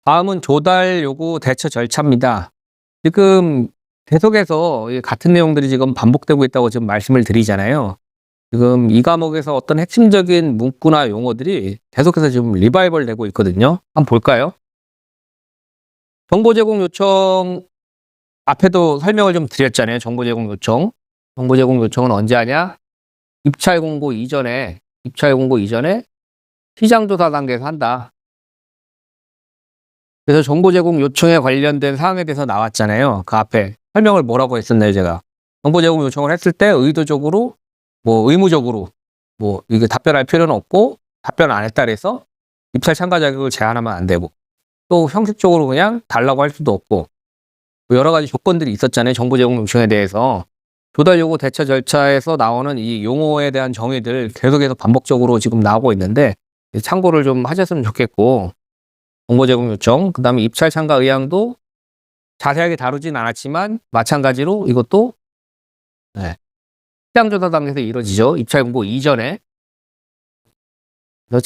다음은 조달 요구 대처 절차입니다. 지금 계속해서 같은 내용들이 지금 반복되고 있다고 지금 말씀을 드리잖아요. 지금 이 과목에서 어떤 핵심적인 문구나 용어들이 계속해서 지금 리바이벌 되고 있거든요. 한번 볼까요? 정보 제공 요청 앞에도 설명을 좀 드렸잖아요. 정보 제공 요청. 정보 제공 요청은 언제 하냐? 입찰 공고 이전에 시장 조사 단계에서 한다. 그래서 정보 제공 요청에 관련된 사항에 대해서 나왔잖아요. 그 앞에 설명을 뭐라고 했었나요, 제가? 정보 제공 요청을 했을 때 의도적으로, 의무적으로, 이게 답변할 필요는 없고, 답변 안 했다 그래서 입찰 참가 자격을 제한하면 안 되고, 또 형식적으로 그냥 달라고 할 수도 없고, 여러 가지 조건들이 있었잖아요. 정보 제공 요청에 대해서. 조달 요구 대처 절차에서 나오는 이 용어에 대한 정의들 계속해서 반복적으로 지금 나오고 있는데, 참고를 좀 하셨으면 좋겠고, 정보 제공 요청, 그 다음에 입찰 참가 의향도 자세하게 다루진 않았지만 마찬가지로 이것도 시장 조사 단계에서 이루어지죠. 입찰 공고 이전에. 그래서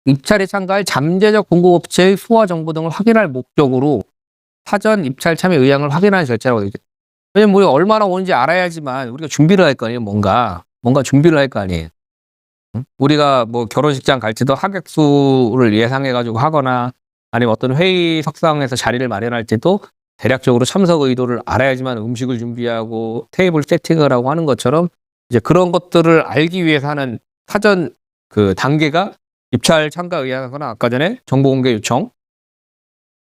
입찰에 참가할 잠재적 공급업체의 수와 정보 등을 확인할 목적으로 사전 입찰 참여 의향을 확인하는 절차라고 되어 있죠. 왜냐면 우리가 얼마나 오는지 알아야지만 우리가 준비를 할 거 아니에요. 뭔가 준비를 할 거 아니에요. 우리가 결혼식장 갈 때도 하객 수를 예상해가지고 하거나 아니면 어떤 회의 석상에서 자리를 마련할 때도 대략적으로 참석 의도를 알아야지만 음식을 준비하고 테이블 세팅을 하고 하는 것처럼 이제 그런 것들을 알기 위해서 하는 사전 그 단계가 입찰 참가 의향하거나 아까 전에 정보 공개 요청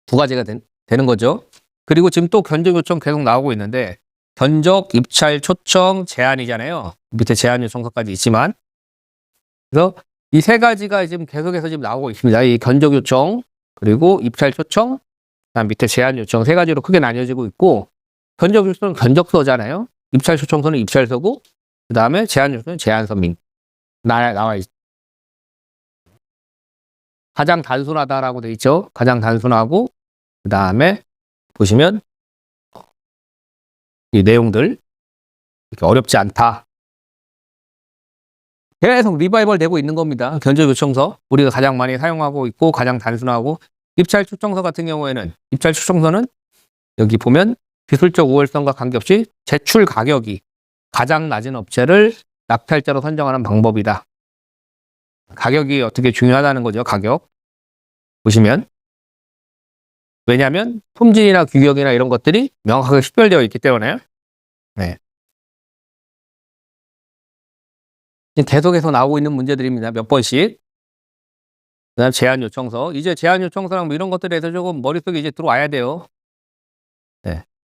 두 가지가 되는 거죠. 그리고 지금 또 견적 요청 계속 나오고 있는데 견적, 입찰, 초청, 제안이잖아요. 밑에 제안 요청서까지 있지만 그래서 이 세 가지가 지금 계속해서 지금 나오고 있습니다. 이 견적 요청, 그리고 입찰 초청, 그다음 밑에 제안 요청 세 가지로 크게 나뉘어지고 있고 견적 요청은 견적서잖아요. 입찰 초청서는 입찰서고 그 다음에 제안 요청은 제안서입니다. 나와 있. 가장 단순하다라고 돼 있죠. 가장 단순하고 그 다음에 보시면 이 내용들 이렇게 어렵지 않다. 계속 리바이벌 되고 있는 겁니다. 견적 요청서 우리가 가장 많이 사용하고 있고 가장 단순하고 입찰 초청서 같은 경우에는 입찰 초청서는 여기 보면 기술적 우월성과 관계없이 제출 가격이 가장 낮은 업체를 낙찰자로 선정하는 방법이다. 가격이 어떻게 중요하다는 거죠. 가격 보시면 왜냐하면 품질이나 규격이나 이런 것들이 명확하게 식별되어 있기 때문에 계속해서 나오고 있는 문제들입니다. 몇 번씩. 그다음 제안 요청서. 이제 제안 요청서랑 이런 것들에 대해서 조금 머릿속에 이제 들어와야 돼요.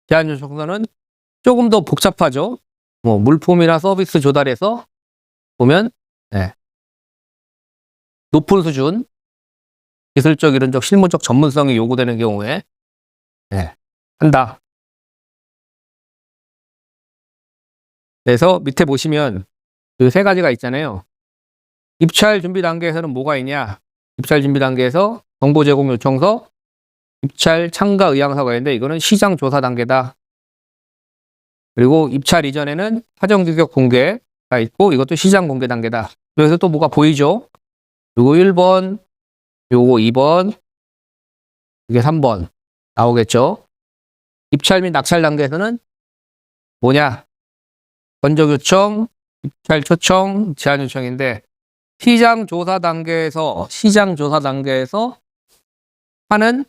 제안 요청서는 조금 더 복잡하죠. 물품이나 서비스 조달에서 보면 높은 수준, 기술적, 이론적, 실무적 전문성이 요구되는 경우에 한다. 그래서 밑에 보시면 그 세 가지가 있잖아요. 입찰 준비 단계에서는 뭐가 있냐? 입찰 준비 단계에서 정보 제공 요청서, 입찰 참가 의향서가 있는데 이거는 시장 조사 단계다. 그리고 입찰 이전에는 사전 규격 공개가 있고 이것도 시장 공개 단계다. 여기서 또 뭐가 보이죠? 요거 1번, 요거 2번, 이게 3번 나오겠죠? 입찰 및 낙찰 단계에서는 뭐냐? 견적 요청, 입찰 초청, 제안 요청인데 시장 조사 단계에서 하는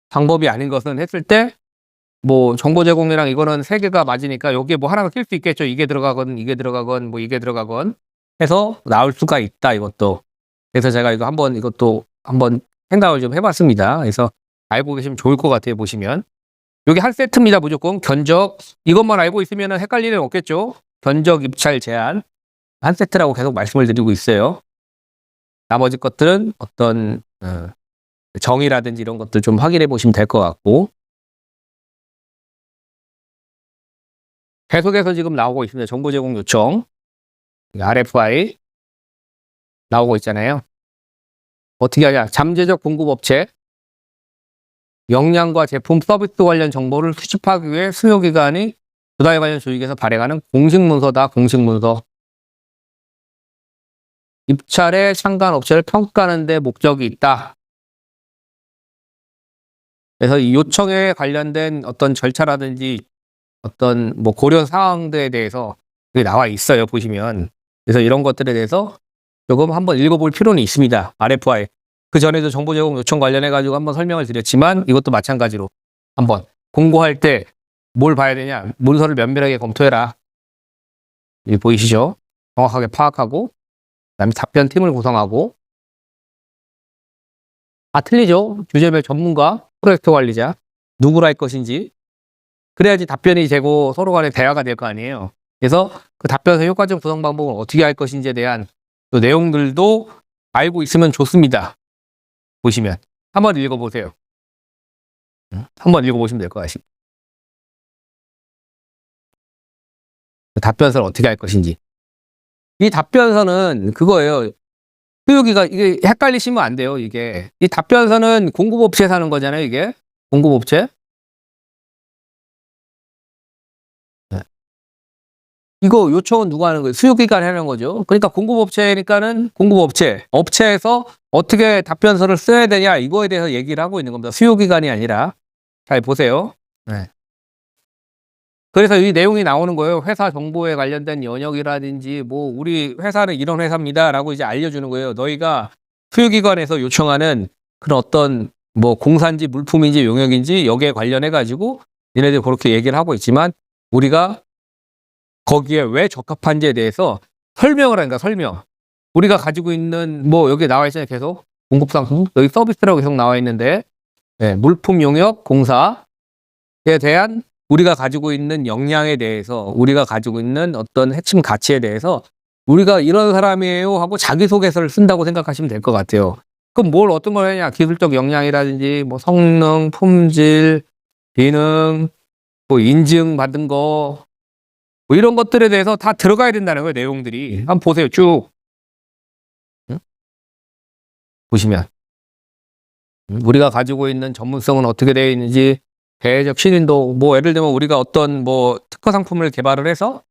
방법이 아닌 것은 했을 때 정보 제공이랑 이거는 세 개가 맞으니까 여기에 하나가 낄 수 있겠죠. 이게 들어가건 이게 들어가건 이게 들어가건 해서 나올 수가 있다. 이것도. 그래서 제가 이것도 한번 생각을 좀 해봤습니다. 그래서 알고 계시면 좋을 것 같아요. 보시면 여기 한 세트입니다. 무조건 견적 이것만 알고 있으면 헷갈릴 일은 없겠죠. 견적, 입찰, 제안 한 세트라고 계속 말씀을 드리고 있어요. 나머지 것들은 어떤 정의라든지 이런 것들 좀 확인해 보시면 될 것 같고 계속해서 지금 나오고 있습니다. 정보 제공 요청 RFI 나오고 있잖아요. 어떻게 하냐? 잠재적 공급업체 역량과 제품 서비스 관련 정보를 수집하기 위해 수요기관이 조달 관련 조직에서 발행하는 공식문서다. 공식문서. 입찰에 참가한 업체를 평가하는 데 목적이 있다. 그래서 이 요청에 관련된 어떤 절차라든지 어떤 뭐 고려 사항들에 대해서 여기 나와 있어요, 보시면. 그래서 이런 것들에 대해서 조금 한번 읽어볼 필요는 있습니다. RFI. 그 전에도 정보 제공 요청 관련해가지고 한번 설명을 드렸지만 이것도 마찬가지로 한번 공고할 때 뭘 봐야 되냐. 문서를 면밀하게 검토해라. 여기 보이시죠? 정확하게 파악하고 그다음에 답변팀을 구성하고 틀리죠. 주제별 전문가, 프로젝트 관리자 누구로 할 것인지 그래야지 답변이 되고 서로 간에 대화가 될 거 아니에요. 그래서 그 답변의 효과적 구성 방법을 어떻게 할 것인지에 대한 그 내용들도 알고 있으면 좋습니다. 보시면 한번 읽어보세요. 한번 읽어보시면 될 것 같습니다. 답변서를 어떻게 할 것인지. 이 답변서는 그거예요. 수요기가 이게 헷갈리시면 안 돼요. 이게 이 답변서는 공급업체에서 하는 거잖아요. 이게 공급업체. 이거 요청은 누가 하는 거예요? 수요기관이 하는 거죠. 그러니까 공급업체니까는 업체에서 어떻게 답변서를 써야 되냐 이거에 대해서 얘기를 하고 있는 겁니다. 수요기관이 아니라. 잘 보세요. 네. 그래서 이 내용이 나오는 거예요. 회사 정보에 관련된 영역이라든지 뭐 우리 회사는 이런 회사입니다라고 이제 알려주는 거예요. 너희가 수요기관에서 요청하는 그런 어떤 뭐 공산지 물품인지 용역인지 여기에 관련해 가지고 얘네들 그렇게 얘기를 하고 있지만 우리가 거기에 왜 적합한지에 대해서 설명을 하니까 설명. 우리가 가지고 있는 뭐 여기 나와 있잖아요. 계속 공급상품 여기 서비스라고 계속 나와 있는데 네, 물품 용역 공사에 대한 우리가 가지고 있는 역량에 대해서 우리가 가지고 있는 어떤 핵심 가치에 대해서 우리가 이런 사람이에요 하고 자기소개서를 쓴다고 생각하시면 될 것 같아요. 그럼 뭘 어떤 걸 하냐 기술적 역량이라든지 뭐 성능, 품질, 기능, 뭐 인증받은 거 뭐 이런 것들에 대해서 다 들어가야 된다는 거예요. 내용들이. 한번 보세요. 쭉. 응? 보시면 우리가 가지고 있는 전문성은 어떻게 되어 있는지 대외적 신인도 뭐 예를 들면 우리가 어떤 뭐 특허 상품을 개발을 해서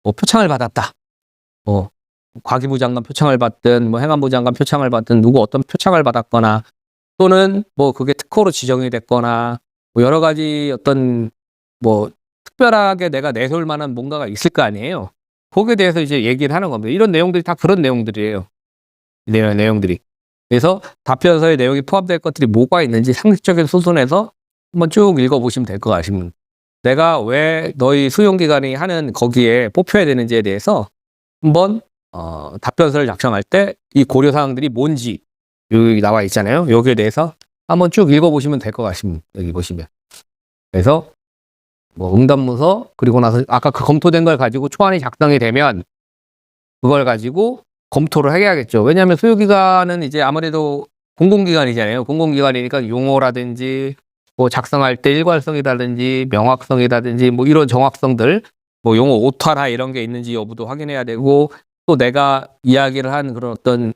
뭐 표창을 받았다. 뭐 과기부 장관 표창을 받든 뭐 행안부 장관 표창을 받든 누구 어떤 표창을 받았거나 또는 뭐 그게 특허로 지정이 됐거나 뭐 여러 가지 어떤 뭐 특별하게 내가 내세울 만한 뭔가가 있을 거 아니에요. 거기에 대해서 이제 얘기를 하는 겁니다. 이런 내용들이 다 그런 내용들이에요. 내용들이. 그래서 답변서의 내용이 포함될 것들이 뭐가 있는지 상식적인 수준에서 한번 쭉 읽어보시면 될 것 같습니다. 내가 왜 너희 수용기관이 하는 거기에 뽑혀야 되는지에 대해서 한번 답변서를 작성할 때 이 고려사항들이 뭔지 여기 나와 있잖아요. 여기에 대해서 한번 쭉 읽어보시면 될 것 같습니다. 여기 보시면. 그래서 뭐 응답문서 그리고 나서 아까 그 검토된 걸 가지고 초안이 작성이 되면 그걸 가지고 검토를 해야겠죠. 왜냐하면 수요기관은 이제 아무래도 공공기관이잖아요. 공공기관이니까 용어라든지 뭐 작성할 때 일관성이라든지 명확성이라든지 뭐 이런 정확성들 뭐 용어 오타나 이런 게 있는지 여부도 확인해야 되고 또 내가 이야기를 한 그런 어떤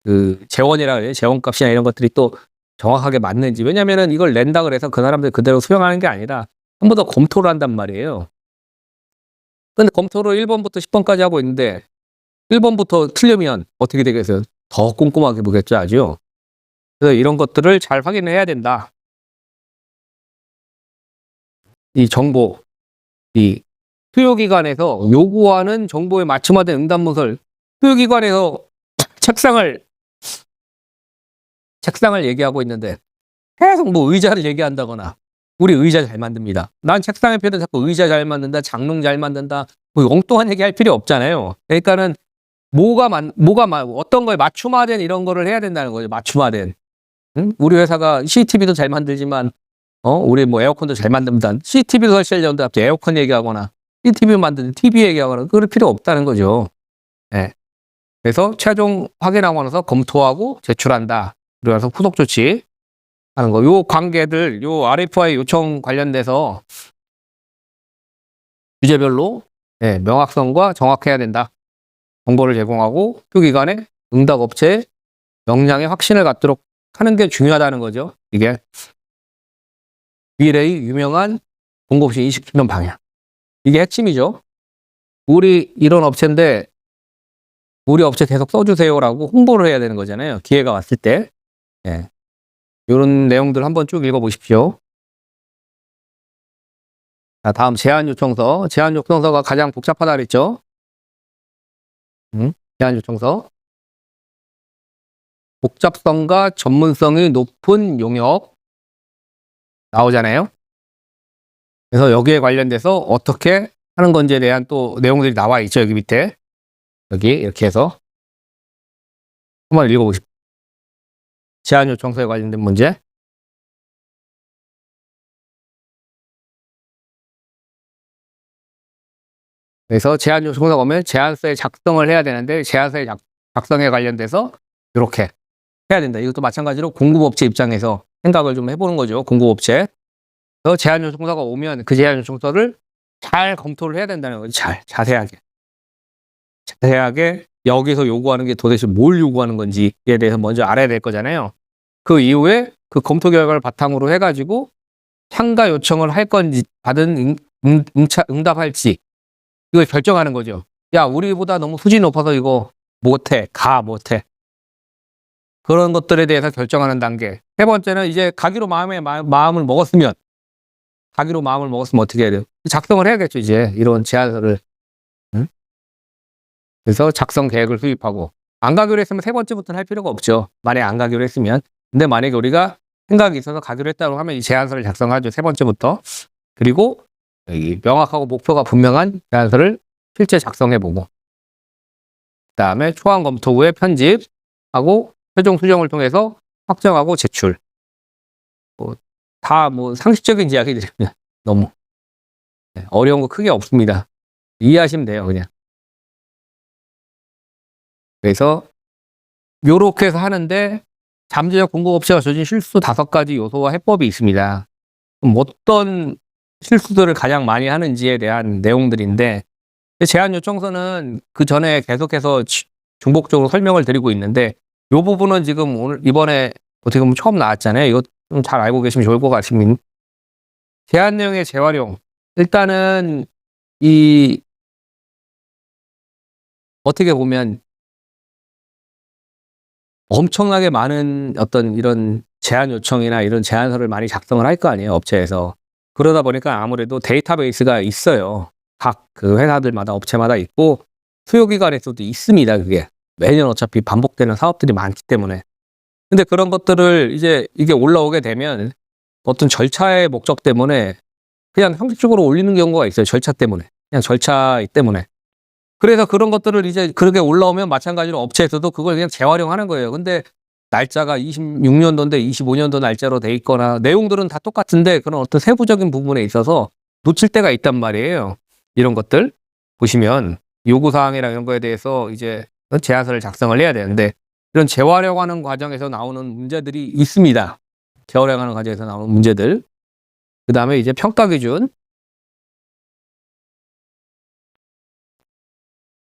그 재원이라 그래요. 재원값이나 이런 것들이 또 정확하게 맞는지. 왜냐면은 이걸 낸다 그래서 그 사람들 그대로 수용하는 게 아니라 한 번 더 검토를 한단 말이에요. 근데 검토를 1번부터 10번까지 하고 있는데 1번부터 틀리면 어떻게 되겠어요? 더 꼼꼼하게 보겠죠, 아주. 그래서 이런 것들을 잘 확인해야 된다. 이 정보, 이 수요기관에서 요구하는 정보에 맞춤화된 응답문서를 수요기관에서 책상을 얘기하고 있는데 계속 뭐 의자를 얘기한다거나 우리 의자 잘 만듭니다. 난 책상의 표현 자꾸 의자 잘 만든다, 장롱 잘 만든다, 뭐 엉뚱한 얘기 할 필요 없잖아요. 그러니까는 어떤 거에 맞춤화된 이런 거를 해야 된다는 거죠. 맞춤화된. 응? 우리 회사가 CCTV도 잘 만들지만, 우리 뭐 에어컨도 잘 만듭니다. CCTV도 설치하려는데 갑자기 에어컨 얘기하거나, CCTV 만드는 TV 얘기하거나, 그럴 필요 없다는 거죠. 네. 그래서 최종 확인하고 나서 검토하고 제출한다. 그래서 후속 조치 하는 거. 요 관계들, 요 RFI 요청 관련돼서 주제별로 명확성과 정확해야 된다. 정보를 제공하고 수기관의 응답 업체의 역량에 확신을 갖도록 하는 게 중요하다는 거죠. 이게 미래의 유명한 공급시 인식 수면 방향. 이게 핵심이죠. 우리 이런 업체인데 우리 업체 계속 써주세요라고 홍보를 해야 되는 거잖아요. 기회가 왔을 때. 이런 내용들 한번 쭉 읽어보십시오. 자, 다음 제안 요청서. 제안 요청서가 가장 복잡하다 그랬죠? 제안 요청서. 복잡성과 전문성이 높은 용역 나오잖아요. 그래서 여기에 관련돼서 어떻게 하는 건지에 대한 또 내용들이 나와 있죠. 여기 밑에. 여기 이렇게 해서 한번 읽어보십시오. 제안 요청서에 관련된 문제. 그래서 제안 요청서가 오면 제안서에 작성을 해야 되는데 제안서에 작성에 관련돼서 이렇게 해야 된다. 이것도 마찬가지로 공급업체 입장에서 생각을 좀 해보는 거죠. 공급업체. 그래서 제안 요청서가 오면 그 제안 요청서를 잘 검토를 해야 된다는 거죠. 자세하게. 자세하게 여기서 요구하는 게 도대체 뭘 요구하는 건지에 대해서 먼저 알아야 될 거잖아요. 그 이후에 그 검토 결과를 바탕으로 해가지고 참가 요청을 할 건지 받은 응답할지 이걸 결정하는 거죠. 야, 우리보다 너무 수준이 높아서 이거 못해. 그런 것들에 대해서 결정하는 단계. 세 번째는 이제 가기로 마음을 먹었으면 어떻게 해야 돼요? 작성을 해야겠죠, 이제. 이런 제안서를. 응? 그래서 작성 계획을 수립하고. 안 가기로 했으면 세 번째부터는 할 필요가 없죠. 만약에 안 가기로 했으면. 근데 만약에 우리가 생각이 있어서 가기로 했다고 하면 이 제안서를 작성하죠. 세 번째부터. 그리고 여기 명확하고 목표가 분명한 제안서를 실제 작성해보고. 그 다음에 초안 검토 후에 편집하고 최종 수정을 통해서 확정하고 제출. 다 상식적인 이야기들이면 너무 어려운 거 크게 없습니다. 이해하시면 돼요, 그냥. 그래서 요렇게 해서 하는데 잠재적 공급업체가 저진 실수 5가지 요소와 해법이 있습니다. 그럼 어떤 실수들을 가장 많이 하는지에 대한 내용들인데 제안 요청서는 그 전에 계속해서 중복적으로 설명을 드리고 있는데 이 부분은 지금 이번에 어떻게 보면 처음 나왔잖아요. 이거 좀 잘 알고 계시면 좋을 것 같습니다. 제안 내용의 재활용. 일단은 어떻게 보면 엄청나게 많은 어떤 이런 제안 요청이나 이런 제안서를 많이 작성을 할 거 아니에요, 업체에서. 그러다 보니까 아무래도 데이터베이스가 있어요. 각 그 회사들마다 업체마다 있고 수요기관에서도 있습니다, 그게. 매년 어차피 반복되는 사업들이 많기 때문에. 근데 그런 것들을 이제 이게 올라오게 되면 어떤 절차의 목적 때문에 그냥 형식적으로 올리는 경우가 있어요. 절차 때문에. 그냥 절차 때문에. 그래서 그런 것들을 이제 그렇게 올라오면 마찬가지로 업체에서도 그걸 그냥 재활용하는 거예요. 근데 날짜가 26년도인데 25년도 날짜로 돼 있거나 내용들은 다 똑같은데 그런 어떤 세부적인 부분에 있어서 놓칠 때가 있단 말이에요. 이런 것들 보시면 요구사항이나 이런 거에 대해서 이제 제안서를 작성을 해야 되는데 이런 재활용하는 과정에서 나오는 문제들이 있습니다. 재활용하는 과정에서 나오는 문제들. 그 다음에 이제 평가 기준.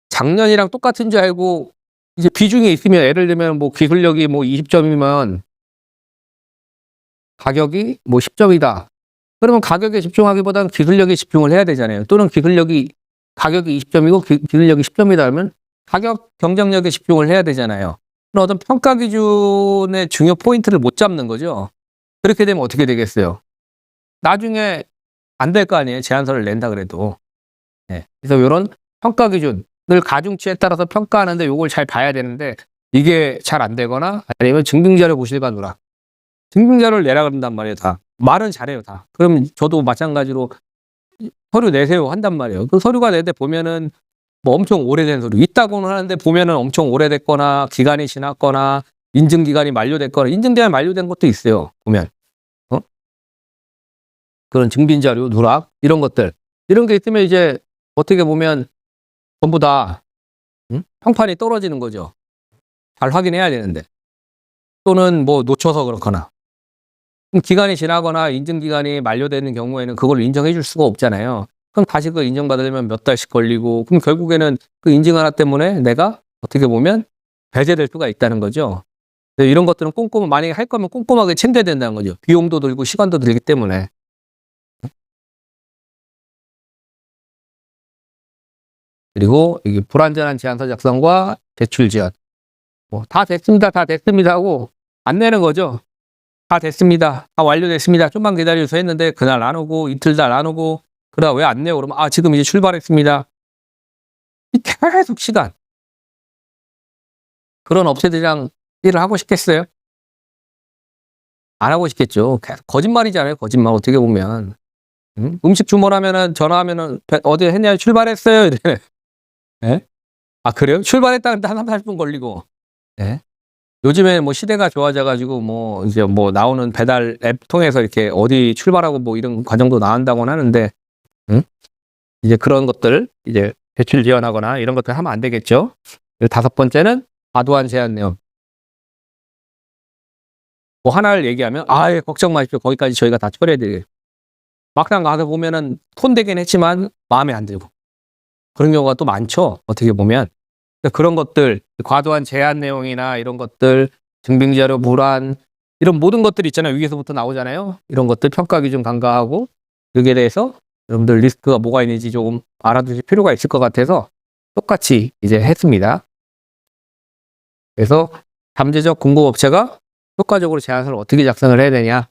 작년이랑 똑같은 줄 알고 이제 비중이 있으면 예를 들면 기술력이 20점이면 가격이 10점이다. 그러면 가격에 집중하기보다는 기술력에 집중을 해야 되잖아요. 또는 가격이 20점이고 기술력이 10점이다 하면 가격 경쟁력에 집중을 해야 되잖아요. 그런 어떤 평가 기준의 중요 포인트를 못 잡는 거죠. 그렇게 되면 어떻게 되겠어요? 나중에 안 될 거 아니에요. 제안서를 낸다 그래도. 네. 그래서 이런 평가 기준을 가중치에 따라서 평가하는데 이걸 잘 봐야 되는데 이게 잘 안 되거나 아니면 증빙자료 보실까 누라. 증빙자료를 내라 그런단 말이에요. 다. 말은 잘해요. 다. 그럼 저도 마찬가지로 서류 내세요 한단 말이에요. 그 서류가 내때 보면은 엄청 오래된 서류 있다고는 하는데 보면은 엄청 오래됐거나 기간이 지났거나 인증기간이 만료됐거나 인증기간이 만료된 것도 있어요. 보면. 그런 증빙자료, 누락 이런 것들. 이런 게 있으면 이제 어떻게 보면 전부 다 평판이 떨어지는 거죠. 잘 확인해야 되는데. 또는 놓쳐서 그렇거나. 기간이 지나거나 인증기간이 만료되는 경우에는 그걸 인정해 줄 수가 없잖아요. 그럼 다시 그걸 인정받으려면 몇 달씩 걸리고 그럼 결국에는 그 인증 하나 때문에 내가 어떻게 보면 배제될 수가 있다는 거죠. 이런 것들은 만약에 할 거면 꼼꼼하게 챙겨야 된다는 거죠. 비용도 들고 시간도 들기 때문에. 그리고 여기 불완전한 제안서 작성과 제출 지연. 다 됐습니다. 하고 안 내는 거죠. 다 됐습니다. 다 완료됐습니다. 좀만 기다려주세요 했는데 그날 안 오고 이틀 날 안 오고 그러다 왜 안 내요? 그러면 지금 이제 출발했습니다. 계속 시간. 그런 업체들이랑 일을 하고 싶겠어요? 안 하고 싶겠죠. 계속 거짓말이잖아요. 거짓말 어떻게 보면. 음식 주문하면은 전화하면은 어디 했냐요? 출발했어요. 이래. 예? 그래요? 출발했다는데 한 30분 걸리고. 예? 요즘에 뭐 시대가 좋아져 가지고 뭐 이제 뭐 나오는 배달 앱 통해서 이렇게 어디 출발하고 뭐 이런 과정도 나온다고는 하는데, 이제 그런 것들 이제 배출 지연하거나 이런 것들 하면 안 되겠죠. 그리고 5번째는 과도한 제한 내용. 뭐 하나를 얘기하면 예, 걱정 마십시오. 거기까지 저희가 다 처리해 드려요. 막상 가서 보면은 손대긴 했지만 마음에 안 들고. 그런 경우가 또 많죠. 어떻게 보면. 그런 것들, 과도한 제한 내용이나 이런 것들, 증빙자료 불안, 이런 모든 것들이 있잖아요. 위에서부터 나오잖아요. 이런 것들 평가 기준 간과하고, 여기에 대해서 여러분들 리스크가 뭐가 있는지 조금 알아두실 필요가 있을 것 같아서 똑같이 이제 했습니다. 그래서 잠재적 공급업체가 효과적으로 제안서를 어떻게 작성을 해야 되냐.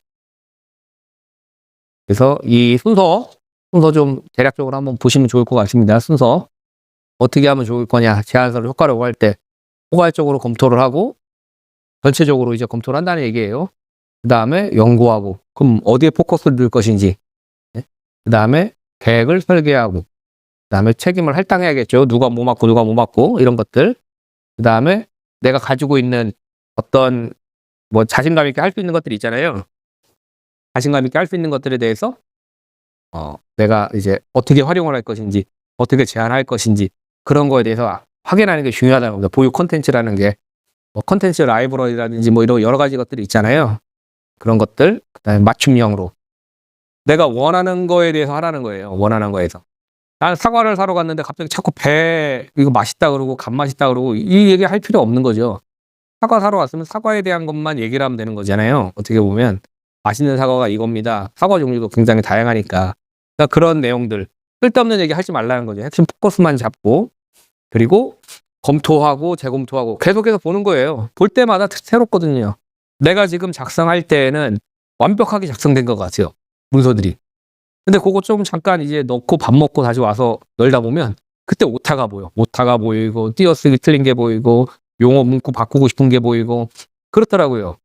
그래서 이 순서 좀 대략적으로 한번 보시면 좋을 것 같습니다. 순서. 어떻게 하면 좋을 거냐. 제안서를 효과라고 할 때 포괄적으로 검토를 하고 전체적으로 이제 검토를 한다는 얘기예요. 그 다음에 연구하고, 그럼 어디에 포커스를 둘 것인지, 그 다음에 계획을 설계하고, 그 다음에 책임을 할당해야겠죠. 누가 뭐 맡고 누가 뭐 맡고 이런 것들. 그 다음에 내가 가지고 있는 어떤 뭐 자신감 있게 할 수 있는 것들이 있잖아요. 자신감 있게 할 수 있는 것들에 대해서 내가 이제 어떻게 활용을 할 것인지, 어떻게 제안할 것인지, 그런 거에 대해서 확인하는 게 중요하다는 겁니다. 보유 콘텐츠라는 게 뭐 콘텐츠 라이브러리라든지 뭐 이런 여러 가지 것들이 있잖아요. 그런 것들, 그다음에 맞춤형으로 내가 원하는 거에 대해서 하라는 거예요. 원하는 거에서. 난 사과를 사러 갔는데 갑자기 자꾸 이거 맛있다 그러고 간 맛있다 그러고 이 얘기 할 필요 없는 거죠. 사과 사러 왔으면 사과에 대한 것만 얘기를 하면 되는 거잖아요. 어떻게 보면 맛있는 사과가 이겁니다. 사과 종류도 굉장히 다양하니까. 그러니까 그런 내용들, 쓸데없는 얘기 하지 말라는 거죠. 핵심 포커스만 잡고, 그리고 검토하고 재검토하고 계속해서 보는 거예요. 볼 때마다 새롭거든요. 내가 지금 작성할 때에는 완벽하게 작성된 것 같아요. 문서들이. 근데 그거 좀 잠깐 이제 넣고 밥 먹고 다시 와서 열다 보면 그때 오타가 보여. 오타가 보이고 띄어쓰기 틀린 게 보이고 용어 문구 바꾸고 싶은 게 보이고 그렇더라고요.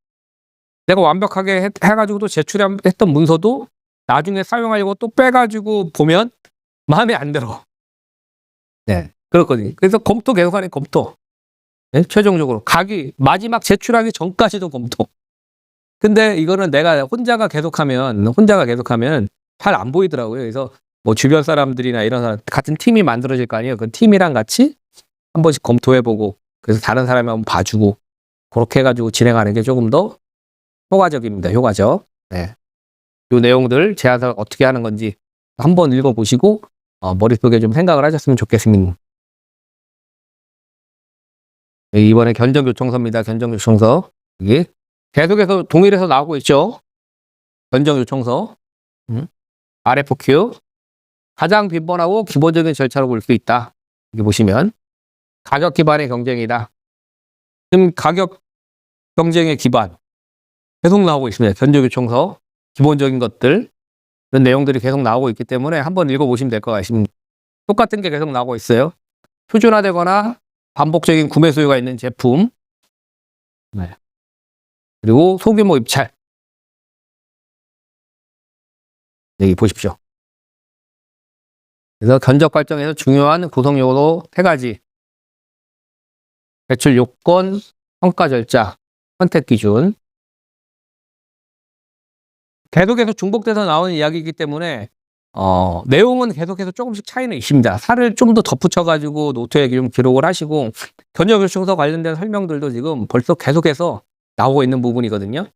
내가 완벽하게 해가지고 또 제출했던 문서도 나중에 사용하려고 또 빼가지고 보면 마음에 안 들어. 네, 그렇거든요. 그래서 검토 계속하는 검토. 네? 최종적으로 마지막 제출하기 전까지도 검토. 근데 이거는 내가 혼자가 계속하면 잘 안 보이더라고요. 그래서 뭐 주변 사람들이나 이런 사람 같은 팀이 만들어질 거 아니에요. 그 팀이랑 같이 한 번씩 검토해보고, 그래서 다른 사람이 한번 봐주고, 그렇게 해가지고 진행하는 게 조금 더 효과적입니다. 효과적. 네. 이 내용들 제안서 어떻게 하는 건지 한번 읽어보시고 머릿속에 좀 생각을 하셨으면 좋겠습니다. 이번에 견적요청서입니다. 견적요청서. 여기 계속해서 동일해서 나오고 있죠. 견적요청서. RFQ. 가장 빈번하고 기본적인 절차로 볼 수 있다. 여기 보시면 가격 기반의 경쟁이다. 지금 가격 경쟁의 기반 계속 나오고 있습니다. 견적요청서 기본적인 것들, 이런 내용들이 계속 나오고 있기 때문에 한번 읽어보시면 될 것 같습니다. 똑같은 게 계속 나오고 있어요. 표준화되거나 반복적인 구매 수요가 있는 제품, 네. 그리고 소규모 입찰. 여기 보십시오. 그래서 견적 발정에서 중요한 구성 요소 3가지. 배출 요건, 평가 절차, 선택 기준. 계속해서 중복돼서 나오는 이야기이기 때문에 내용은 계속해서 조금씩 차이는 있습니다. 살을 좀 더 덧붙여가지고 노트에 좀 기록을 하시고, 견적요청서 관련된 설명들도 지금 벌써 계속해서 나오고 있는 부분이거든요.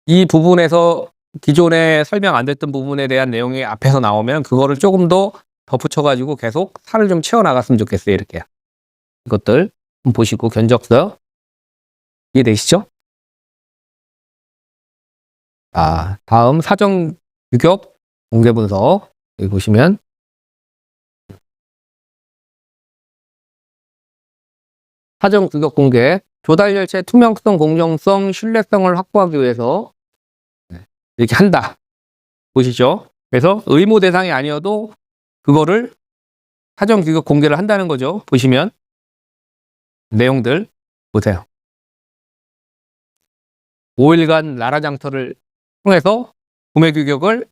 이 부분에서 기존에 설명 안 됐던 부분에 대한 내용이 앞에서 나오면 그거를 조금 더 덧붙여가지고 계속 살을 좀 채워나갔으면 좋겠어요. 이렇게. 이것들 보시고 견적서 이해되시죠? 다음 사정 규격 공개 분석. 여기 보시면 사정 규격 공개, 조달 열차의 투명성, 공정성, 신뢰성을 확보하기 위해서 이렇게 한다. 보시죠? 그래서 의무 대상이 아니어도 그거를 사전 규격 공개를 한다는 거죠. 보시면 내용들 보세요. 5일간 나라 장터를 통해서 구매 규격을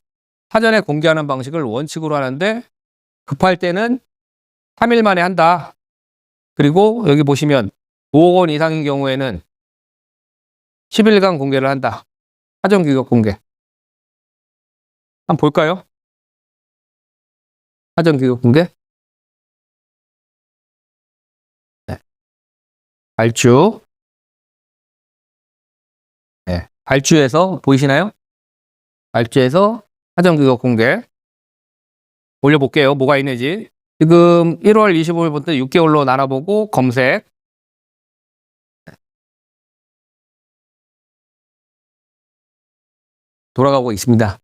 사전에 공개하는 방식을 원칙으로 하는데 급할 때는 3일 만에 한다. 그리고 여기 보시면 5억 원 이상인 경우에는 10일간 공개를 한다. 사전 규격 공개. 한번 볼까요? 사전 규격 공개. 네. 발주. 네. 발주에서 보이시나요? 발주에서 사전 규격 공개. 올려볼게요. 뭐가 있는지. 지금 1월 25일부터 6개월로 나눠보고 검색. 돌아가고 있습니다.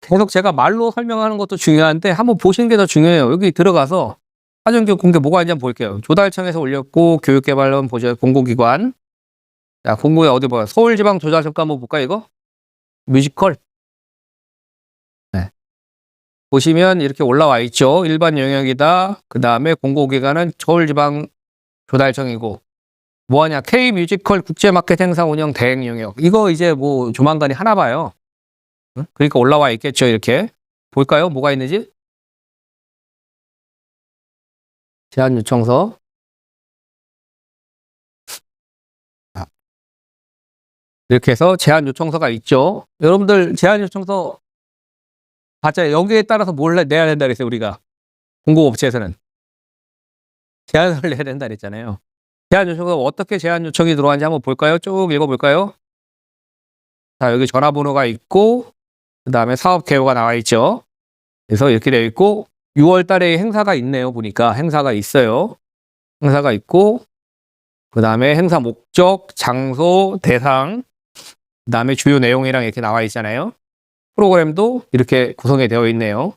계속 제가 말로 설명하는 것도 중요한데 한번 보시는 게 더 중요해요. 여기 들어가서 사전교육 공개 뭐가 있는지 한번 볼게요. 조달청에서 올렸고 교육개발원 보죠. 공공기관. 자, 공공에 어디 봐요. 서울지방조달청가 한번 볼까요, 이거? 뮤지컬. 네. 보시면 이렇게 올라와 있죠. 일반 영역이다. 그 다음에 공공기관은 서울지방조달청이고 뭐하냐. K뮤지컬 국제마켓 행사 운영 대행 영역. 이거 이제 뭐 조만간에 하나 봐요. 그러니까 올라와 있겠죠. 이렇게. 볼까요? 뭐가 있는지? 제안 요청서. 이렇게 해서 제안 요청서가 있죠. 여러분들 제안 요청서 봤잖아요. 여기에 따라서 뭘 내야 된다 그랬어요. 우리가. 공공업체에서는. 제안서를 내야 된다 그랬잖아요. 제안 요청서 어떻게 제안 요청이 들어왔는지 한번 볼까요? 쭉 읽어볼까요? 자, 여기 전화번호가 있고 그 다음에 사업 개요가 나와 있죠. 그래서 이렇게 되어 있고 6월 달에 행사가 있네요. 보니까 행사가 있어요. 행사가 있고 그 다음에 행사 목적, 장소, 대상, 그 다음에 주요 내용이랑 이렇게 나와 있잖아요. 프로그램도 이렇게 구성이 되어 있네요.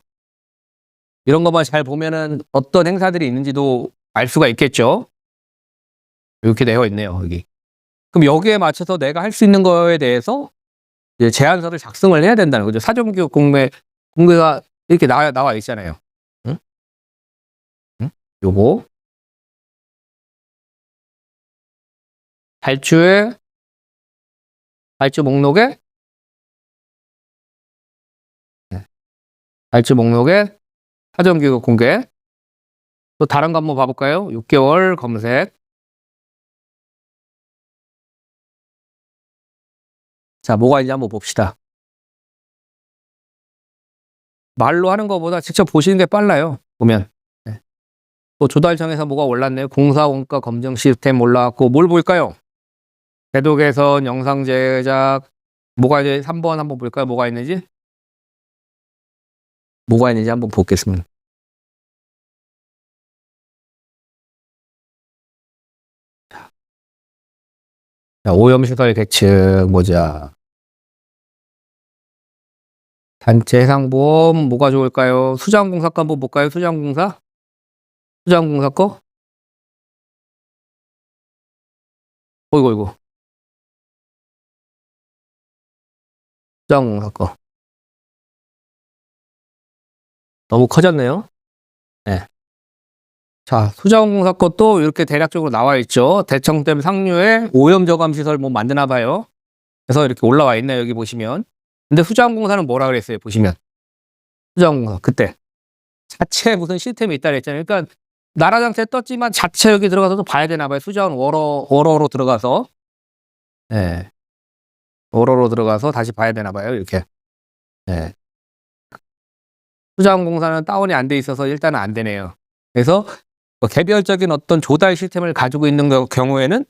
이런 것만 잘 보면은 어떤 행사들이 있는지도 알 수가 있겠죠. 이렇게 되어 있네요. 여기. 그럼 여기에 맞춰서 내가 할 수 있는 거에 대해서 이제 제안서를 작성을 해야 된다는 거죠. 사전교육 공개가 이렇게 나와 있잖아요. 응? 응? 요거. 발주 목록에 발주 목록에 사전교육 공개. 또 다른 거 한번 봐볼까요? 6개월 검색. 자, 뭐가 있는지 한번 봅시다. 말로 하는 것보다 직접 보시는 게 빨라요. 보면. 네. 또 조달청에서 뭐가 올랐네요. 공사원가 검증 시스템 올라왔고 뭘 볼까요? 궤도 개선, 영상 제작, 뭐가 이제 3번 한번 볼까요? 뭐가 있는지? 뭐가 있는지 한번 보겠습니다. 자, 오염시설 계측 보자. 단체 해상보험 뭐가 좋을까요? 수자원공사 거 한번 볼까요? 수자원공사? 수자원공사 거? 어이구. 수자원공사 거. 너무 커졌네요. 네. 자, 수자원공사 것도 이렇게 대략적으로 나와 있죠. 대청댐 상류에 오염 저감 시설 뭐 만드나 봐요. 그래서 이렇게 올라와 있네요. 여기 보시면. 근데 수자원공사는 뭐라 그랬어요? 보시면. 수자원공사 그때 자체 무슨 시스템이 있다 그랬잖아요. 그러니까 나라 장터에 떴지만 자체 여기 들어가서도 봐야 되나 봐요. 수자원 워러로 들어가서. 네. 워러로 들어가서 다시 봐야 되나 봐요. 이렇게. 네. 수자원공사는 다운이 안 돼 있어서 일단은 안 되네요. 그래서 뭐 개별적인 어떤 조달 시스템을 가지고 있는 경우에는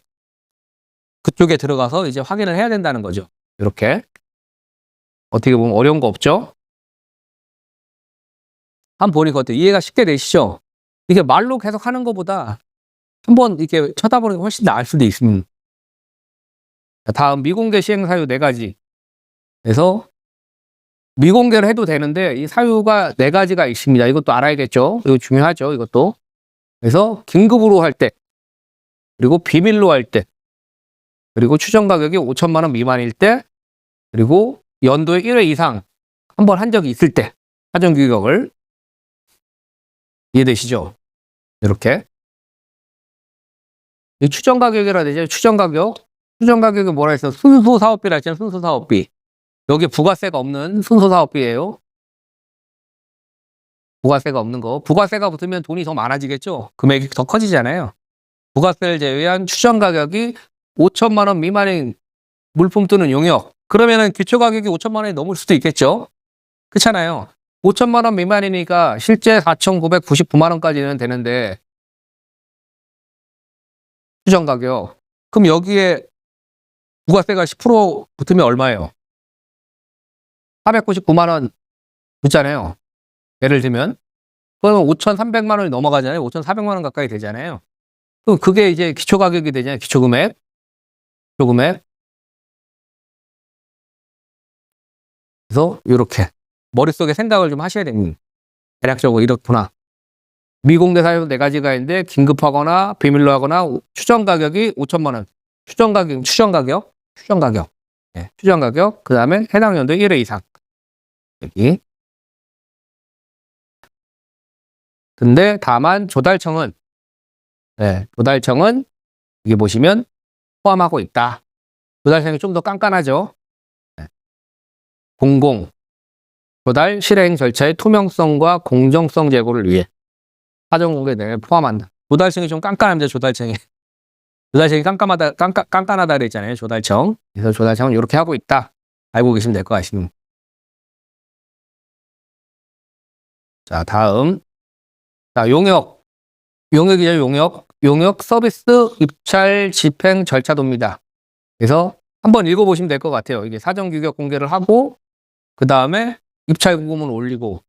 그쪽에 들어가서 이제 확인을 해야 된다는 거죠. 이렇게. 어떻게 보면 어려운 거 없죠? 한번 보니까 어때요? 이해가 쉽게 되시죠? 이게 말로 계속 하는 것보다 한번 이렇게 쳐다보는 게 훨씬 나을 수도 있습니다. 다음 미공개 시행 사유 4가지. 그래서 미공개를 해도 되는데 이 사유가 4가지가 있습니다. 이것도 알아야겠죠? 이거 중요하죠, 이것도. 그래서 긴급으로 할 때, 그리고 비밀로 할 때, 그리고 추정 가격이 5천만 원 미만일 때, 그리고 연도에 1회 이상 한번 한 적이 있을 때 사전 규격을 이해되시죠? 이렇게 이 추정 가격이라 되죠. 추정 가격. 추정 가격이 뭐라 했어? 순수 사업비라 했잖아요. 순수 사업비. 여기 부가세가 없는 순수 사업비예요. 부가세가 없는 거. 부가세가 붙으면 돈이 더 많아지겠죠? 금액이 더 커지잖아요. 부가세를 제외한 추정 가격이 5천만 원 미만인 물품 또는 용역. 그러면은 기초 가격이 5천만 원이 넘을 수도 있겠죠? 그렇잖아요. 5천만 원 미만이니까 실제 4,999만 원까지는 되는데 추정 가격. 그럼 여기에 부가세가 10% 붙으면 얼마예요? 499만 원 붙잖아요. 예를 들면 그러면 5,300만 원이 넘어가잖아요. 5,400만 원 가까이 되잖아요. 그럼 그게 이제 기초 가격이 되잖아요. 기초 금액. 기초 금액. 그래서 이렇게 머릿속에 생각을 좀 하셔야 됩니다. 대략적으로 이렇구나. 미공개 사유 4가지가 있는데 긴급하거나 비밀로 하거나 추정 가격이 5천만 원. 추정 가격. 네, 추정 가격. 그 다음에 해당 연도에 1회 이상. 여기. 근데 다만 조달청은 여기 보시면 포함하고 있다. 조달청이 좀 더 깐깐하죠. 네. 공공 조달 실행 절차의 투명성과 공정성 제고를 위해 사전 공개 내용에 포함한다. 조달청이 좀 깐깐합니다. 조달청이 깐깐하다 그랬잖아요. 조달청. 그래서 조달청은 이렇게 하고 있다. 알고 계시면 될 것 같습니다. 자, 다음. 자, 용역이죠. 용역 서비스 입찰 집행 절차도입니다. 그래서 한번 읽어보시면 될 것 같아요. 이게 사전 규격 공개를 하고 그 다음에 입찰 공고문을 올리고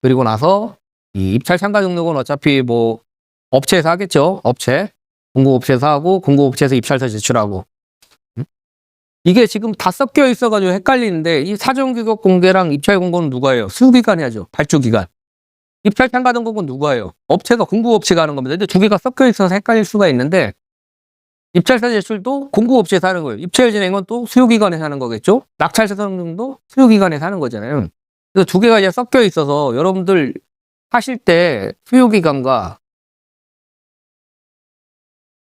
그리고 나서 이 입찰 참가 등록은 어차피 뭐 업체에서 하겠죠. 공고업체에서 하고 공고업체에서 입찰서 제출하고 이게 지금 다 섞여 있어가지고 헷갈리는데 이 사전 규격 공개랑 입찰 공고는 누가 해요? 수기관이 하죠. 발주기관. 입찰 참가 등록은 누가 해요? 업체가 공고업체가 하는 겁니다. 근데 두 개가 섞여 있어서 헷갈릴 수가 있는데 입찰서 제출도 공고업체에서 하는 거예요. 입찰 진행은 또 수요기관에서 하는 거겠죠? 낙찰서 등록도 수요기관에서 하는 거잖아요. 그래서 두 개가 이제 섞여 있어서 여러분들 하실 때 수요기관과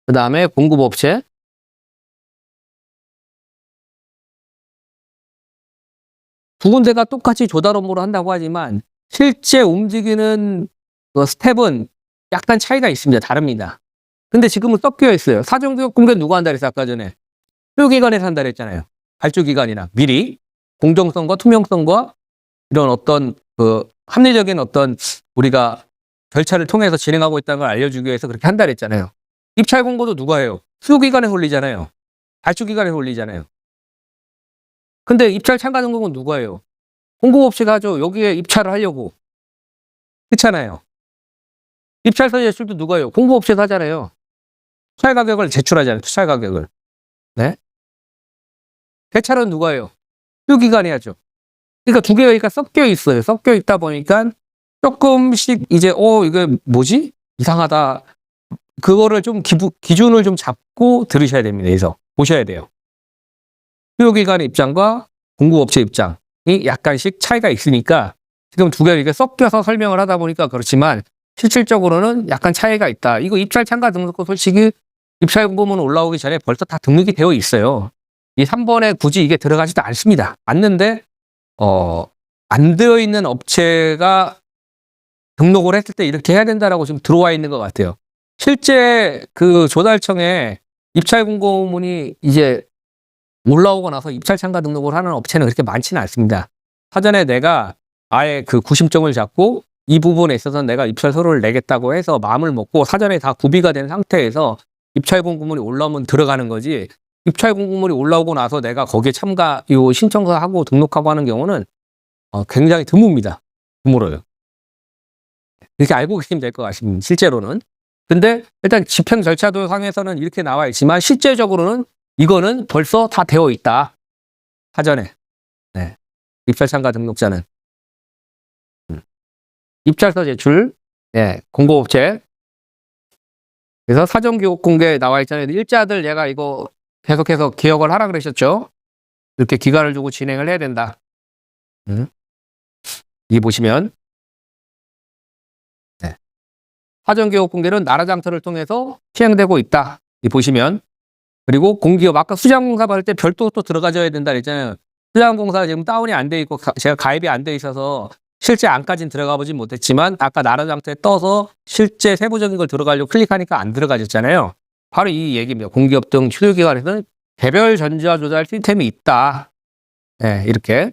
그 다음에 공급업체 두 군데가 똑같이 조달 업무를 한다고 하지만 실제 움직이는 그 스텝은 약간 차이가 있습니다. 다릅니다. 근데 지금은 섞여 있어요. 사전규격 공개 누가 한다 그랬어? 아까 전에 수요기관에서 한다 그랬잖아요. 발주기관이나 미리 공정성과 투명성과 이런 어떤 그 합리적인 어떤 우리가 절차를 통해서 진행하고 있다는 걸 알려주기 위해서 그렇게 한다 그랬잖아요. 입찰 공고도 누가 해요? 수요기관에서 올리잖아요. 발주기관에서 올리잖아요. 근데 입찰 참가 등록은 누가 해요? 공고업체가 하죠. 여기에 입찰을 하려고. 그렇잖아요. 입찰서 제출도 누가 해요? 공고업체에서 하잖아요. 투찰 가격을 제출하잖아요. 투찰 가격을. 네? 대찰은 누가 해요? 수요기관이 하죠. 그러니까 두 개가 섞여 있어요. 섞여 있다 보니까 조금씩 이제 이게 뭐지? 이상하다. 그거를 좀 기준을 좀 잡고 들으셔야 됩니다. 그래서 보셔야 돼요. 수요기관의 입장과 공급업체 입장이 약간씩 차이가 있으니까 지금 두 개가 이게 섞여서 설명을 하다 보니까 그렇지만 실질적으로는 약간 차이가 있다. 이거 입찰 참가 등록도 솔직히 입찰 공고문 올라오기 전에 벌써 다 등록이 되어 있어요. 이 3번에 굳이 이게 들어가지도 않습니다. 맞는데 안 되어 있는 업체가 등록을 했을 때 이렇게 해야 된다라고 지금 들어와 있는 것 같아요. 실제 그 조달청에 입찰 공고문이 이제 올라오고 나서 입찰 참가 등록을 하는 업체는 그렇게 많지는 않습니다. 사전에 내가 아예 그 구심점을 잡고 이 부분에 있어서 내가 입찰서를 내겠다고 해서 마음을 먹고 사전에 다 구비가 된 상태에서 입찰 공고문이 올라오면 들어가는 거지. 입찰 공고문이 올라오고 나서 내가 거기에 신청서하고 등록하고 하는 경우는 굉장히 드뭅니다. 드물어요. 이렇게 알고 계시면 될 것 같습니다. 실제로는. 근데 일단 집행 절차도 상에서는 이렇게 나와 있지만 실제적으로는 이거는 벌써 다 되어 있다. 사전에. 네. 입찰 참가 등록자는. 입찰서 제출. 네. 공고업체. 그래서 사전 교육 공개에 나와 있잖아요. 일자들 얘가 이거 계속해서 기억을 하라 그러셨죠? 이렇게 기간을 두고 진행을 해야 된다. 이 보시면 네. 사전기업 공개는 나라장터를 통해서 시행되고 있다. 이 보시면 그리고 공기업 아까 수자공사 받을 때 별도 또 들어가줘야 된다 그랬잖아요. 수자공사 지금 다운이 안 돼 있고 제가 가입이 안 돼 있어서 실제 안까지는 들어가 보진 못했지만 아까 나라장터에 떠서 실제 세부적인 걸 들어가려고 클릭하니까 안 들어가졌잖아요. 바로 이 얘기입니다. 공기업 등 추도기관에서는 개별 전자 조달 시스템이 있다. 네, 이렇게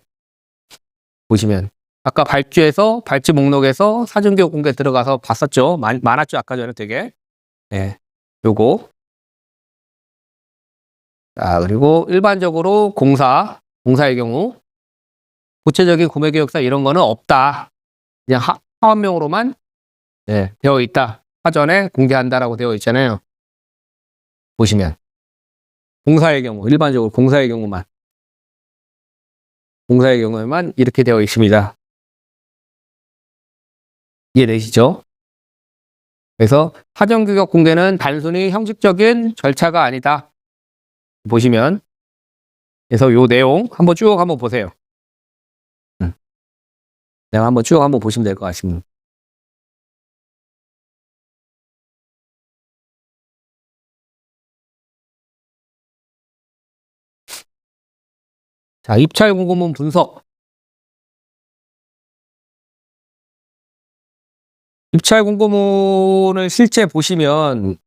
보시면 아까 발주 목록에서 사전기업 공개 들어가서 봤었죠. 많았죠. 아까 전에 되게. 네, 요거. 자, 그리고 일반적으로 공사의 경우 구체적인 구매 계획서 이런 거는 없다. 그냥 사업명으로만 네, 되어 있다. 사전에 공개한다라고 되어 있잖아요. 보시면 공사의 경우 일반적으로 공사의 경우에만 이렇게 되어 있습니다. 이해되시죠? 그래서 사전규격 공개는 단순히 형식적인 절차가 아니다. 보시면 그래서 요 내용 한번 쭉 한번 보세요. 내가 한번 쭉 한번 보시면 될 것 같습니다. 자, 입찰 공고문 분석. 입찰 공고문을 실제 보시면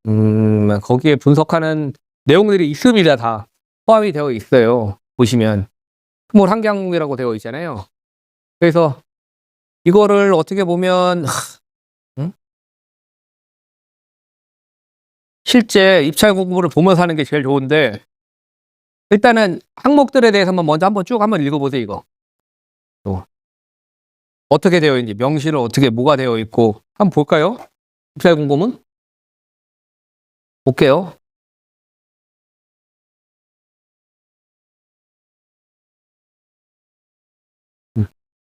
거기에 분석하는 내용들이 있습니다. 다 포함이 되어 있어요. 보시면 스몰 한경이라고 되어 있잖아요. 그래서 이거를 어떻게 보면 실제 입찰 공고문을 보면서 하는 게 제일 좋은데 일단은 항목들에 대해서만 먼저 한번 쭉 한번 읽어보세요. 이거 어떻게 되어 있는지 명시를 어떻게 뭐가 되어 있고 한번 볼까요? 입찰 공고문 볼게요.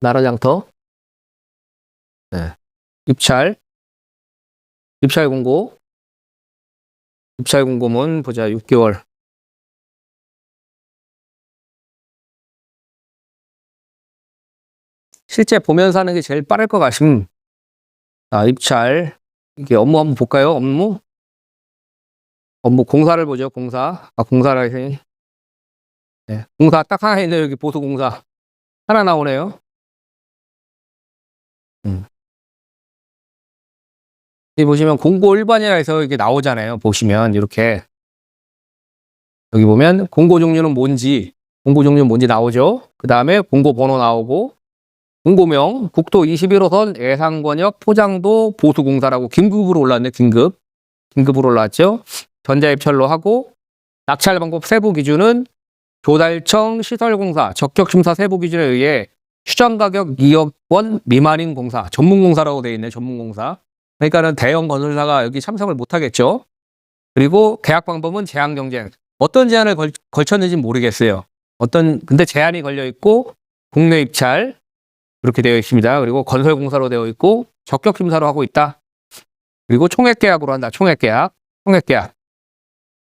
나라장터 네. 입찰 공고 입찰 공고문 보자. 6개월 실제 보면서 하는 게 제일 빠를 것 같음. 아, 입찰 이게 업무 한번 볼까요? 업무 공사를 보죠. 공사라 해서 네. 공사 딱 하나 있네요. 여기 보수공사 하나 나오네요. 여기 보시면 공고 일반이라 해서 이게 나오잖아요. 보시면 이렇게 여기 보면 공고 종류는 뭔지 나오죠. 그 다음에 공고 번호 나오고 공고명 국토 21호선 예산권역 포장도 보수공사라고 긴급으로 올랐네. 긴급으로 올랐죠. 전자입찰로 하고 낙찰 방법 세부 기준은 조달청 시설공사 적격심사 세부 기준에 의해 추정가격 2억 원 미만인 공사 전문공사라고 되어 있네. 전문공사. 그러니까는 대형 건설사가 여기 참석을 못하겠죠. 그리고 계약 방법은 제한 경쟁. 어떤 제한을 걸쳤는지 모르겠어요. 근데 제한이 걸려 있고 국내 입찰 이렇게 되어 있습니다. 그리고 건설공사로 되어 있고 적격심사로 하고 있다. 그리고 총액계약으로 한다. 총액계약.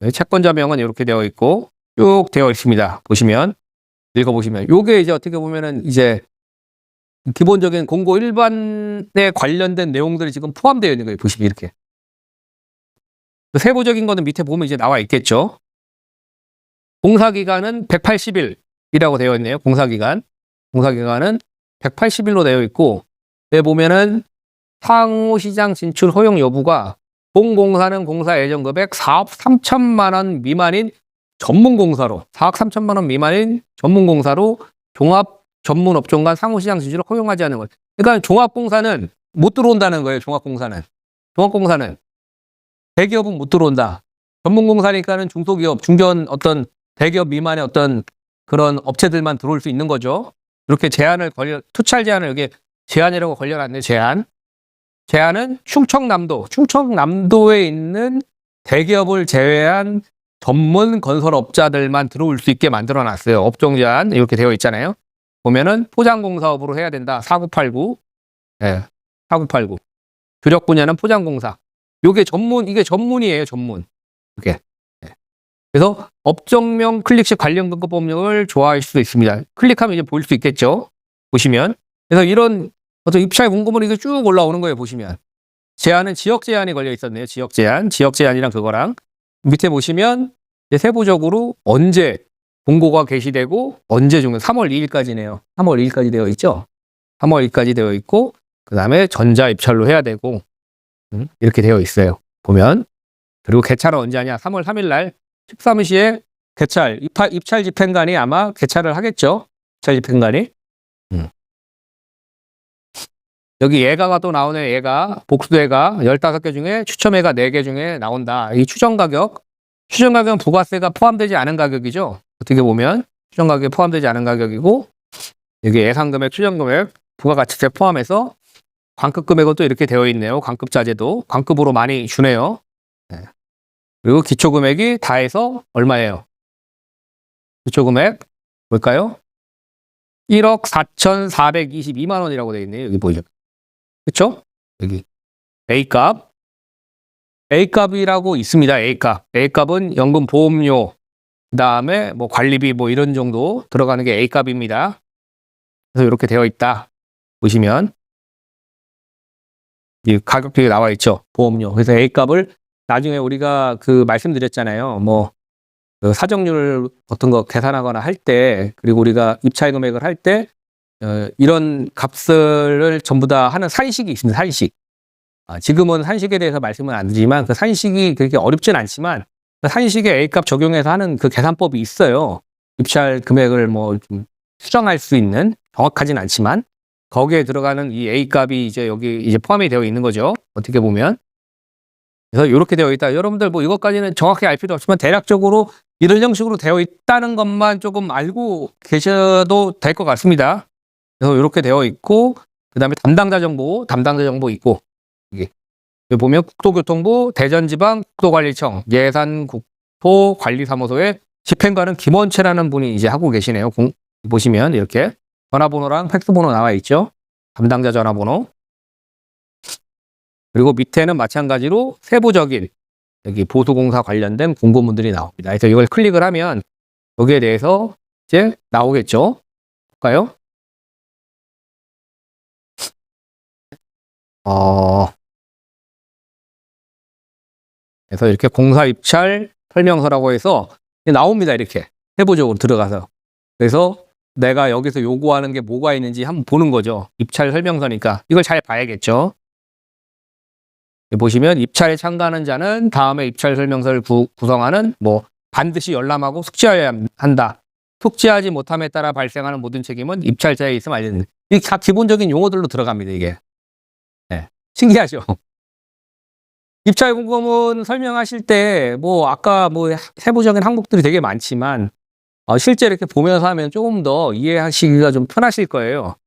네, 채권자명은 이렇게 되어 있고 쭉 되어 있습니다. 읽어보시면 요게 이제 어떻게 보면은 이제 기본적인 공고 일반에 관련된 내용들이 지금 포함되어 있는 거예요. 보시면 이렇게. 세부적인 거는 밑에 보면 이제 나와 있겠죠. 공사기간은 180일이라고 되어 있네요. 공사기간은 180일로 되어 있고, 여기 보면은 상호시장 진출 허용 여부가 본공사는 공사 예정 금액 4억 3천만 원 미만인 전문공사로, 4억 3천만 원 미만인 전문공사로 종합 전문업종 간 상호시장 진출을 허용하지 않는 거예요. 그러니까 종합공사는 못 들어온다는 거예요. 종합공사는 대기업은 못 들어온다. 전문공사니까는 중소기업, 중견 어떤 대기업 미만의 어떤 그런 업체들만 들어올 수 있는 거죠. 이렇게 투찰 제한을 여기 제한이라고 걸려놨네. 제한은 충청남도에 있는 대기업을 제외한 전문 건설업자들만 들어올 수 있게 만들어놨어요. 업종 제한 이렇게 되어 있잖아요. 보면은 포장공사업으로 해야 된다. 4989. 예. 4989. 주력 분야는 포장공사. 이게 전문이에요. 이게. 예. 그래서 업종명 클릭시 관련 근거 법령을 좋아할 수도 있습니다. 클릭하면 이제 보일 수 있겠죠. 보시면 그래서 이런 어떤 입찰 공고문이 이게 쭉 올라오는 거예요, 보시면. 제한은 지역 제한이 걸려 있었네요. 지역 제한. 지역 제한이랑 그거랑 밑에 보시면 이제 세부적으로 언제 공고가 게시되고 언제 종료 3월 2일까지네요. 3월 2일까지 되어 있죠. 3월 2일까지 되어 있고 그다음에 전자 입찰로 해야 되고 이렇게 되어 있어요. 보면. 그리고 개찰은 언제 하냐? 3월 3일 날 13시에 개찰 입찰 집행관이 아마 개찰을 하겠죠. 입찰 집행관이. 여기 예가가 또 나오네. 예가 복수예가 15개 중에 추첨예가 4개 중에 나온다. 이 추정 가격은 부가세가 포함되지 않은 가격이죠. 어떻게 보면 추정 가격에 포함되지 않은 가격이고 여기 예상 금액, 추정 금액, 부가가치세 포함해서 관급 금액은 또 이렇게 되어 있네요. 관급 자재도 관급으로 많이 주네요. 네. 그리고 기초 금액이 다 해서 얼마예요? 기초 금액 볼까요? 1억 4,422만 원이라고 되어 있네요. 여기 보이죠? 그렇죠? 여기 A값, A값이라고 있습니다. A값. A값은 연금 보험료, 그다음에 뭐 관리비 뭐 이런 정도 들어가는 게 A값입니다. 그래서 이렇게 되어 있다. 보시면 이 가격표에 나와 있죠. 보험료. 그래서 A값을 나중에 우리가 그 말씀드렸잖아요. 그 사정률 어떤 거 계산하거나 할 때, 그리고 우리가 입찰 금액을 할 때 이런 값을 전부 다 하는 산식이 있습니다. 산식. 지금은 산식에 대해서 말씀은 안 드리지만 그 산식이 그렇게 어렵진 않지만 그 산식에 A값 적용해서 하는 그 계산법이 있어요. 입찰 금액을 뭐 좀 수정할 수 있는 정확하진 않지만 거기에 들어가는 이 A값이 이제 여기 이제 포함이 되어 있는 거죠. 어떻게 보면. 그래서 이렇게 되어 있다. 여러분들 뭐 이것까지는 정확히 알 필요 없지만 대략적으로 이런 형식으로 되어 있다는 것만 조금 알고 계셔도 될 것 같습니다. 그래서 이렇게 되어 있고 그다음에 담당자 정보 있고 이게 여기 보면 국토교통부 대전지방 국토관리청 예산국토관리사무소의 집행관은 김원채라는 분이 이제 하고 계시네요. 보시면 이렇게 전화번호랑 팩스번호 나와 있죠. 담당자 전화번호. 그리고 밑에는 마찬가지로 세부적인 여기 보수공사 관련된 공고문들이 나옵니다. 그래서 이걸 클릭을 하면 여기에 대해서 이제 나오겠죠. 볼까요? 그래서 이렇게 공사 입찰 설명서라고 해서 나옵니다. 이렇게 세부적으로 들어가서. 그래서 내가 여기서 요구하는 게 뭐가 있는지 한번 보는 거죠. 입찰 설명서니까 이걸 잘 봐야겠죠. 보시면 입찰에 참가하는 자는 다음에 입찰 설명서를 구성하는 뭐 반드시 열람하고 숙지해야 한다. 숙지하지 못함에 따라 발생하는 모든 책임은 입찰자에 있음 알려진다. 이게 다 기본적인 용어들로 들어갑니다. 이게. 네. 신기하죠. 입찰 공고문 설명하실 때 뭐 아까 뭐 세부적인 항목들이 되게 많지만 실제 이렇게 보면서 하면 조금 더 이해하시기가 좀 편하실 거예요.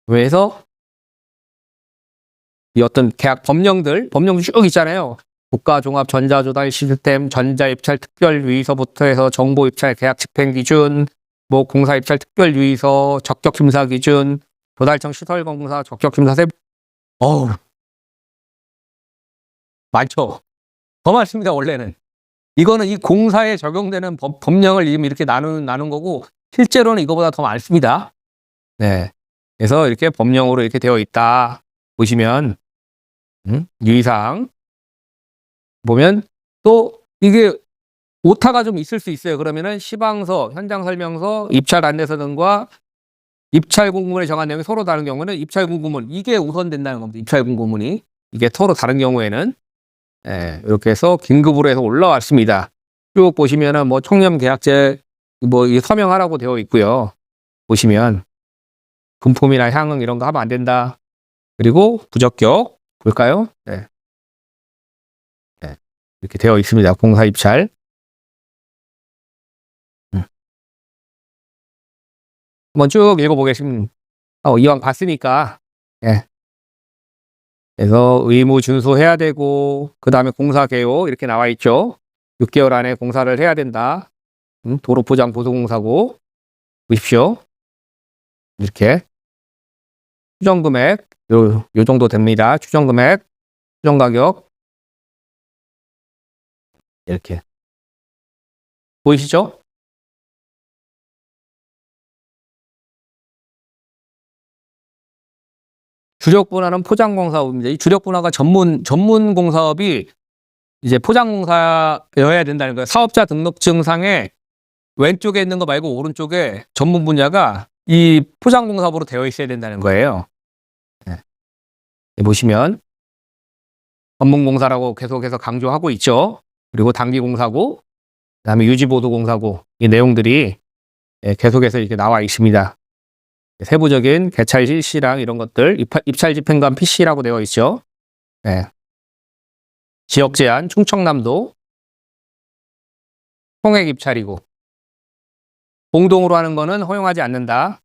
그래서 이 어떤 계약 법령들 쭉 있잖아요. 국가종합전자조달 시스템, 전자입찰 특별유의서부터 해서 정보입찰 계약 집행기준, 뭐 공사입찰 특별유의서, 적격심사 기준, 조달청 시설공사 적격심사 어우, 많죠. 더 많습니다, 원래는. 이거는 이 공사에 적용되는 법령을 이렇게 나눈 거고, 실제로는 이거보다 더 많습니다. 네. 그래서 이렇게 법령으로 이렇게 되어 있다. 보시면, 유의사항. 보면, 또, 이게 오타가 좀 있을 수 있어요. 그러면은 시방서, 현장 설명서, 입찰 안내서 등과 입찰 공고문에 정한 내용이 서로 다른 경우는 입찰 공고문, 이게 우선된다는 겁니다. 입찰 공고문이. 이게 서로 다른 경우에는. 이렇게 해서 긴급으로 해서 올라왔습니다. 쭉 보시면은 뭐 청렴 계약제 뭐 서명하라고 되어 있고요. 보시면 금품이나 향응 이런 거 하면 안 된다. 그리고 부적격 볼까요? 네. 이렇게 되어 있습니다. 공사 입찰. 한번 쭉 읽어보겠습니다. 이왕 봤으니까. 예. 그래서 의무 준수해야 되고 그 다음에 공사 개요 이렇게 나와 있죠. 6개월 안에 공사를 해야 된다. 도로 포장 보수공사고 보십시오. 이렇게 추정 금액 요 정도 됩니다. 추정 금액, 추정 가격 이렇게 보이시죠? 주력분화는 포장공사업입니다. 이 주력분화가 전문 공사업이 이제 포장공사여야 된다는 거예요. 사업자 등록증상에 왼쪽에 있는 거 말고 오른쪽에 전문 분야가 이 포장공사업으로 되어 있어야 된다는 거예요. 네. 보시면 전문공사라고 계속해서 강조하고 있죠. 그리고 단기공사고, 그다음에 유지보도공사고, 이 내용들이 계속해서 이렇게 나와 있습니다. 세부적인 개찰 실시랑 이런 것들, 입찰 집행관 PC라고 되어 있죠. 네. 지역 제한, 충청남도 총액 입찰이고, 공동으로 하는 거는 허용하지 않는다.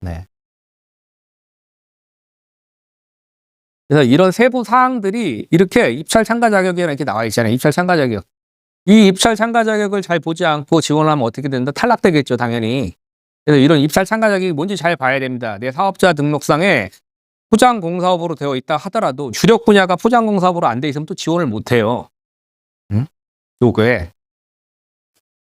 네. 그래서 이런 세부 사항들이 이렇게 입찰 참가 자격에 이렇게 나와 있잖아요. 입찰 참가 자격. 이 입찰 참가 자격을 잘 보지 않고 지원하면 어떻게 된다? 탈락되겠죠, 당연히. 그래서 이런 입찰 참가 자격이 뭔지 잘 봐야 됩니다. 내 사업자 등록상에 포장공사업으로 되어 있다 하더라도 주력 분야가 포장공사업으로 안 돼 있으면 또 지원을 못 해요. 응? 요거에.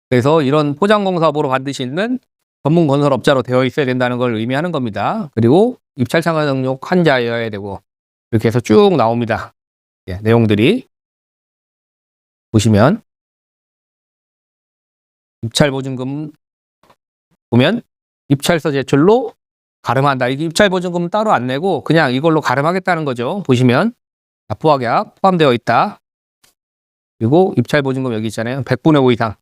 그래서 이런 포장공사업으로 반드시 있는 전문 건설업자로 되어 있어야 된다는 걸 의미하는 겁니다. 그리고 입찰 참가 능력 환자여야 되고 이렇게 해서 쭉 나옵니다. 예, 내용들이 보시면 입찰 보증금 보면 입찰서 제출로 가름한다. 이게 입찰 보증금 따로 안 내고 그냥 이걸로 가름하겠다는 거죠. 보시면 납부하계약 포함되어 있다. 그리고 입찰 보증금 여기 있잖아요. 100분의 5 이상.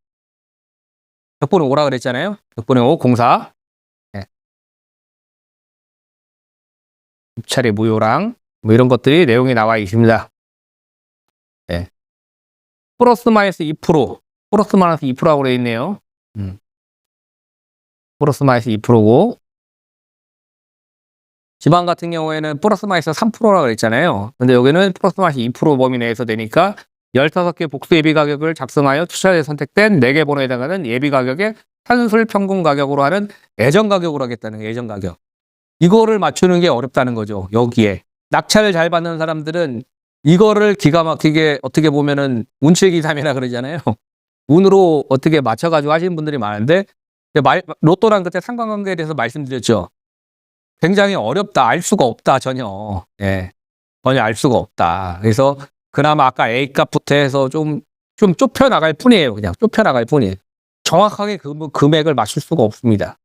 100분의 5라 그랬잖아요. 100분의 5 공사. 네. 입찰의 무효랑 뭐 이런 것들이 내용이 나와 있습니다. 네. 플러스 마이너스 2%. 플러스 마이너스 2%라고 되어 있네요. 플러스 마이너스 2%고 지방 같은 경우에는 플러스 마이너스 3%라고 그랬잖아요. 근데 여기는 플러스 마이너스 2% 범위 내에서 되니까 15개 복수 예비 가격을 작성하여 투자에 선택된 4개 번호에 해당하는 예비 가격의 산술 평균 가격으로 하는 예정 가격으로 하겠다는 거예요. 예정 가격. 이거를 맞추는 게 어렵다는 거죠. 여기에. 낙찰을 잘 받는 사람들은 이거를 기가 막히게 어떻게 보면은 운칠기삼이라 그러잖아요. 운으로 어떻게 맞춰가지고 하시는 분들이 많은데 로또랑 그때 상관관계에 대해서 말씀드렸죠. 굉장히 어렵다. 알 수가 없다. 전혀. 예. 전혀 알 수가 없다. 그래서 그나마 아까 A값부터 해서 좀 좁혀나갈 뿐이에요. 그냥 좁혀나갈 뿐이에요. 정확하게 그 금액을 맞출 수가 없습니다.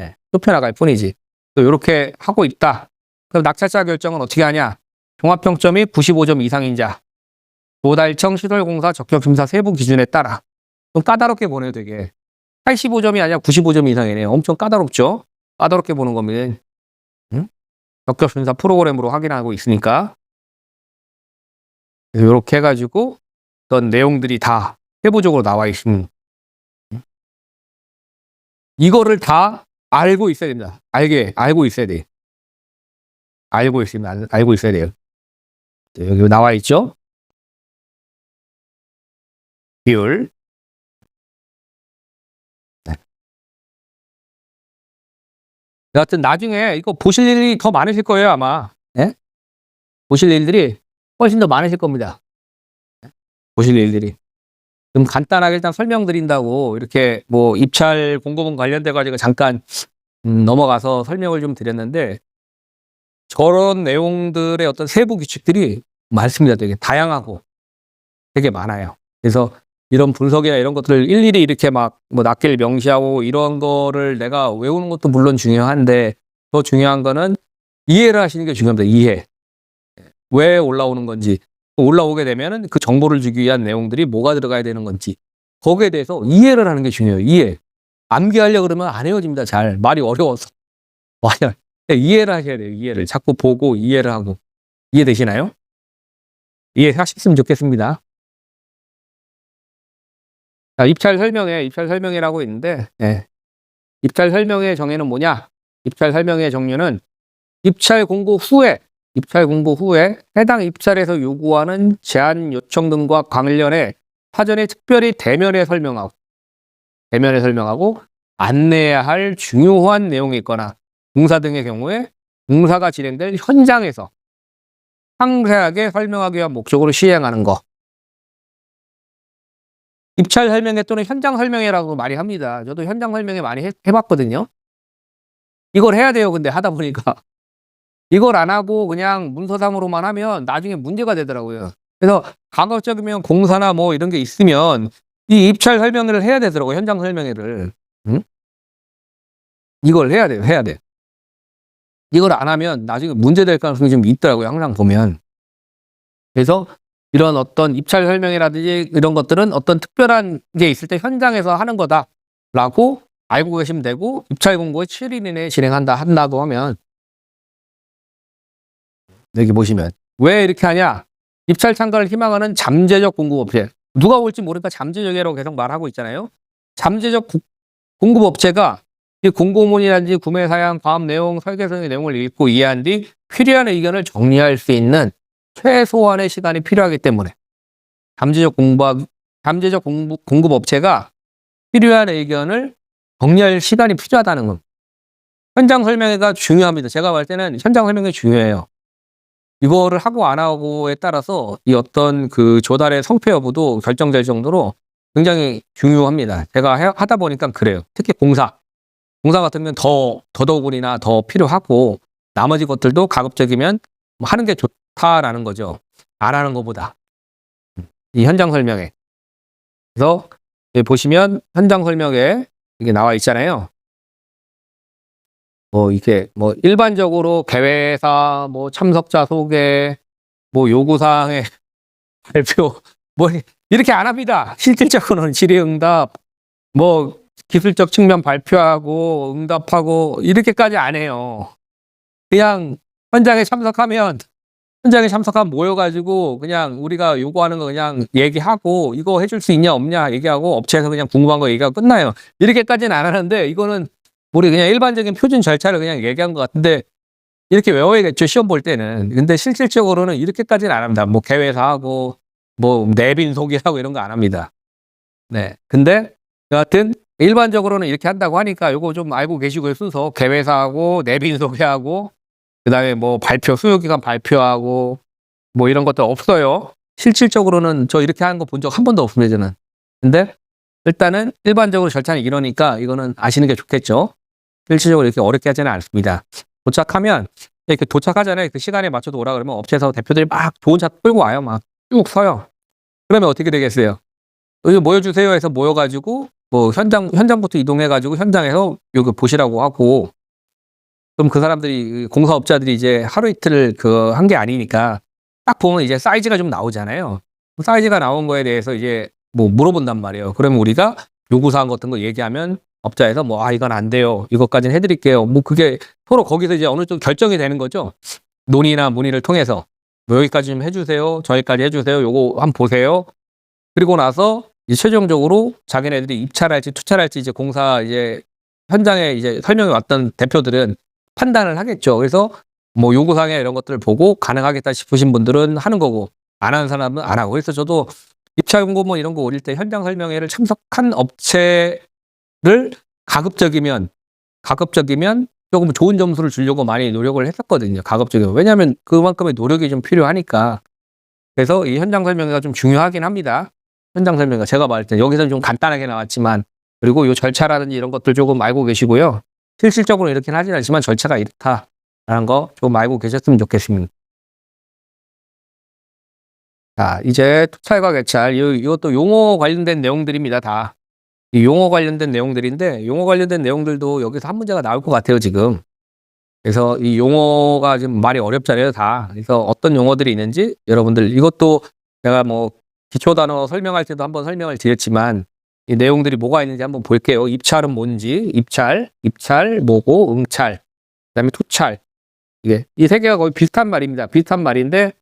예. 좁혀나갈 뿐이지. 또 이렇게 하고 있다. 그럼 낙찰자 결정은 어떻게 하냐? 종합평점이 95점 이상인 자, 도달청 시설공사 적격심사 세부 기준에 따라 좀 까다롭게 보내요. 되게 85점이 아니라 95점 이상이네요. 엄청 까다롭죠? 까다롭게 보는 겁니다. 응? 적격심사 프로그램으로 확인하고 있으니까 이렇게 해가지고 어떤 내용들이 다 세부적으로 나와 있습니다. 이거를 다 알고 있어야 됩니다. 알고 있어야 돼. 알고 있으면 알고 있어야 돼요. 여기 나와 있죠? 비율. 네. 여하튼 나중에 이거 보실 일이 더 많으실 거예요, 아마. 예? 보실 일들이 훨씬 더 많으실 겁니다. 보실 일들이. 좀 간단하게 일단 설명드린다고 이렇게 뭐 입찰 공고문 관련돼 가지고 잠깐 넘어가서 설명을 좀 드렸는데 저런 내용들의 어떤 세부 규칙들이 많습니다. 되게 다양하고 되게 많아요. 그래서 이런 분석이나 이런 것들을 일일이 이렇게 막 뭐 낱개를 명시하고 이런 거를 내가 외우는 것도 물론 중요한데 더 중요한 거는 이해를 하시는 게 중요합니다. 이해. 왜 올라오는 건지. 올라오게 되면은 그 정보를 주기 위한 내용들이 뭐가 들어가야 되는 건지 거기에 대해서 이해를 하는 게 중요해요. 이해. 암기하려고 그러면 안 헤어집니다. 잘. 말이 어려워서. 맞아요. 이해를 하셔야 돼요. 이해를. 자꾸 보고 이해를 하고. 이해되시나요? 이해하셨으면 좋겠습니다. 자, 입찰 설명회라고 있는데, 네. 입찰 설명회 정의는 뭐냐? 입찰 설명회 종류는 입찰 공고 후에 해당 입찰에서 요구하는 제안 요청 등과 관련해 사전에 특별히 대면에 설명하고 안내해야 할 중요한 내용이 있거나 공사 등의 경우에 공사가 진행될 현장에서 상세하게 설명하기 위한 목적으로 시행하는 거. 입찰 설명회 또는 현장 설명회라고 많이 합니다. 저도 현장 설명회 많이 해봤거든요. 이걸 해야 돼요. 근데 하다 보니까 이걸 안 하고 그냥 문서상으로만 하면 나중에 문제가 되더라고요. 그래서 가급적이면 공사나 뭐 이런 게 있으면 이 입찰 설명회를 해야 되더라고요. 현장 설명회를. 응? 이걸 해야 돼요. 해야 돼. 이걸 안 하면 나중에 문제될 가능성이 좀 있더라고요. 항상 보면. 그래서 이런 어떤 입찰 설명회라든지 이런 것들은 어떤 특별한 게 있을 때 현장에서 하는 거다라고 알고 계시면 되고, 입찰 공고에 7일 이내에 한다고 하면, 여기 보시면 왜 이렇게 하냐? 입찰 참가를 희망하는 잠재적 공급업체. 누가 올지 모르니까 잠재적이라고 계속 말하고 있잖아요. 잠재적 공급업체가 이 공고문이라든지 구매 사양, 과업 내용, 설계서의 내용을 읽고 이해한 뒤 필요한 의견을 정리할 수 있는 최소한의 시간이 필요하기 때문에 잠재적 공급업체가 필요한 의견을 정리할 시간이 필요하다는 겁니다. 현장 설명회가 중요합니다. 제가 볼 때는 현장 설명회 중요해요. 이거를 하고 안 하고에 따라서 이 어떤 그 조달의 성패 여부도 결정될 정도로 굉장히 중요합니다. 제가 하다 보니까 그래요. 특히 공사 같은 경우는 더더욱이나 더 필요하고, 나머지 것들도 가급적이면 하는 게 좋다라는 거죠. 안 하는 것보다. 이 현장 설명회. 그래서 여기 보시면 현장 설명회 이게 나와 있잖아요. 이게 일반적으로 개회사, 참석자 소개, 요구사항의 발표, 이렇게 안 합니다. 실질적으로는 질의응답, 기술적 측면 발표하고, 응답하고, 이렇게까지 안 해요. 그냥 현장에 참석하면 모여가지고, 그냥 우리가 요구하는 거 그냥 얘기하고, 이거 해줄 수 있냐, 없냐 얘기하고, 업체에서 그냥 궁금한 거 얘기하고 끝나요. 이렇게까지는 안 하는데, 이거는 우리 그냥 일반적인 표준 절차를 그냥 얘기한 것 같은데, 이렇게 외워야겠죠, 시험 볼 때는. 근데 실질적으로는 이렇게까지는 안 합니다. 개회사하고, 내빈 소개하고 이런 거 안 합니다. 네. 근데, 여하튼, 일반적으로는 이렇게 한다고 하니까 요거 좀 알고 계시고요, 순서. 개회사하고, 내빈 소개하고, 그 다음에 수요기간 발표하고, 이런 것도 없어요. 실질적으로는 저 이렇게 하는 거 본 적 한 번도 없습니다, 저는. 근데, 일단은 일반적으로 절차는 이러니까 이거는 아시는 게 좋겠죠. 실질적으로 이렇게 어렵게 하지는 않습니다. 도착하면 이렇게 도착하잖아요. 그 시간에 맞춰서 오라 그러면 업체에서 대표들이 막 좋은 차 끌고 와요. 막 쭉 서요. 그러면 어떻게 되겠어요? 여기 모여주세요 해서 모여가지고 현장부터 이동해가지고 현장에서 여기 보시라고 하고, 그럼 그 사람들이 공사업자들이 이제 하루 이틀 한 게 아니니까 딱 보면 이제 사이즈가 좀 나오잖아요. 사이즈가 나온 거에 대해서 이제 물어본단 말이에요. 그러면 우리가 요구사항 같은 거 얘기하면 업자에서 이건 안 돼요. 이것까지는 해드릴게요. 그게 서로 거기서 이제 어느 정도 결정이 되는 거죠. 논의나 문의를 통해서. 여기까지 좀 해주세요. 저기까지 해주세요. 요거 한번 보세요. 그리고 나서 이제 최종적으로 자기네들이 입찰할지 투찰할지 이제 공사 이제 현장에 이제 설명이 왔던 대표들은 판단을 하겠죠. 그래서 요구사항이나 이런 것들을 보고 가능하겠다 싶으신 분들은 하는 거고, 안 하는 사람은 안 하고. 그래서 저도 입찰 공고 이런 거 올릴 때 현장 설명회를 참석한 업체를 가급적이면 조금 좋은 점수를 주려고 많이 노력을 했었거든요. 가급적이면. 왜냐하면 그만큼의 노력이 좀 필요하니까. 그래서 이 현장 설명회가 좀 중요하긴 합니다. 현장 설명회가 제가 말할 때 여기서는 좀 간단하게 나왔지만, 그리고 요 절차라든지 이런 것들 조금 알고 계시고요. 실질적으로 이렇게는 하진 않지만 절차가 이렇다라는 거 좀 알고 계셨으면 좋겠습니다. 자, 이제 투찰과 개찰, 이것도 용어 관련된 내용들입니다. 다. 이 용어 관련된 내용들인데, 용어 관련된 내용들도 여기서 한 문제가 나올 것 같아요, 지금. 그래서 이 용어가 지금 말이 어렵잖아요, 다. 그래서 어떤 용어들이 있는지 여러분들, 이것도 제가 기초 단어 설명할 때도 한번 설명을 드렸지만, 이 내용들이 뭐가 있는지 한번 볼게요. 입찰은 뭔지, 입찰 뭐고, 응찰, 그다음에 투찰. 이 세 개가 거의 비슷한 말입니다. 비슷한 말인데,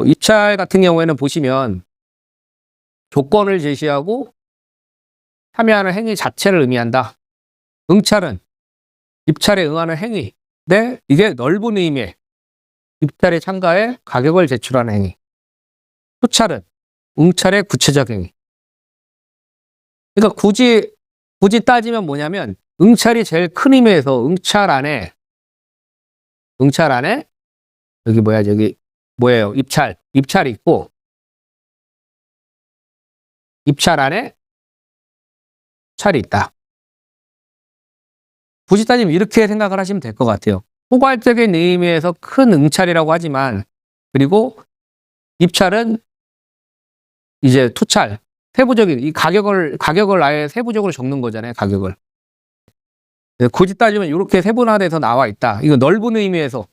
입찰 같은 경우에는 보시면 조건을 제시하고 참여하는 행위 자체를 의미한다. 응찰은 입찰에 응하는 행위. 네, 이게 넓은 의미의 입찰에 참가해 가격을 제출하는 행위. 투찰은 응찰의 구체적 행위. 그러니까 굳이 따지면 뭐냐면, 응찰이 제일 큰 의미에서 응찰 안에 여기 뭐예요? 입찰이 있고, 입찰 안에 찰이 있다. 굳이 따지면 이렇게 생각을 하시면 될 것 같아요. 포괄적인 의미에서 큰 응찰이라고 하지만, 그리고 입찰은 이제 투찰, 세부적인 이 가격을 아예 세부적으로 적는 거잖아요. 가격을. 굳이 따지면 이렇게 세분화돼서 나와 있다. 이거 넓은 의미에는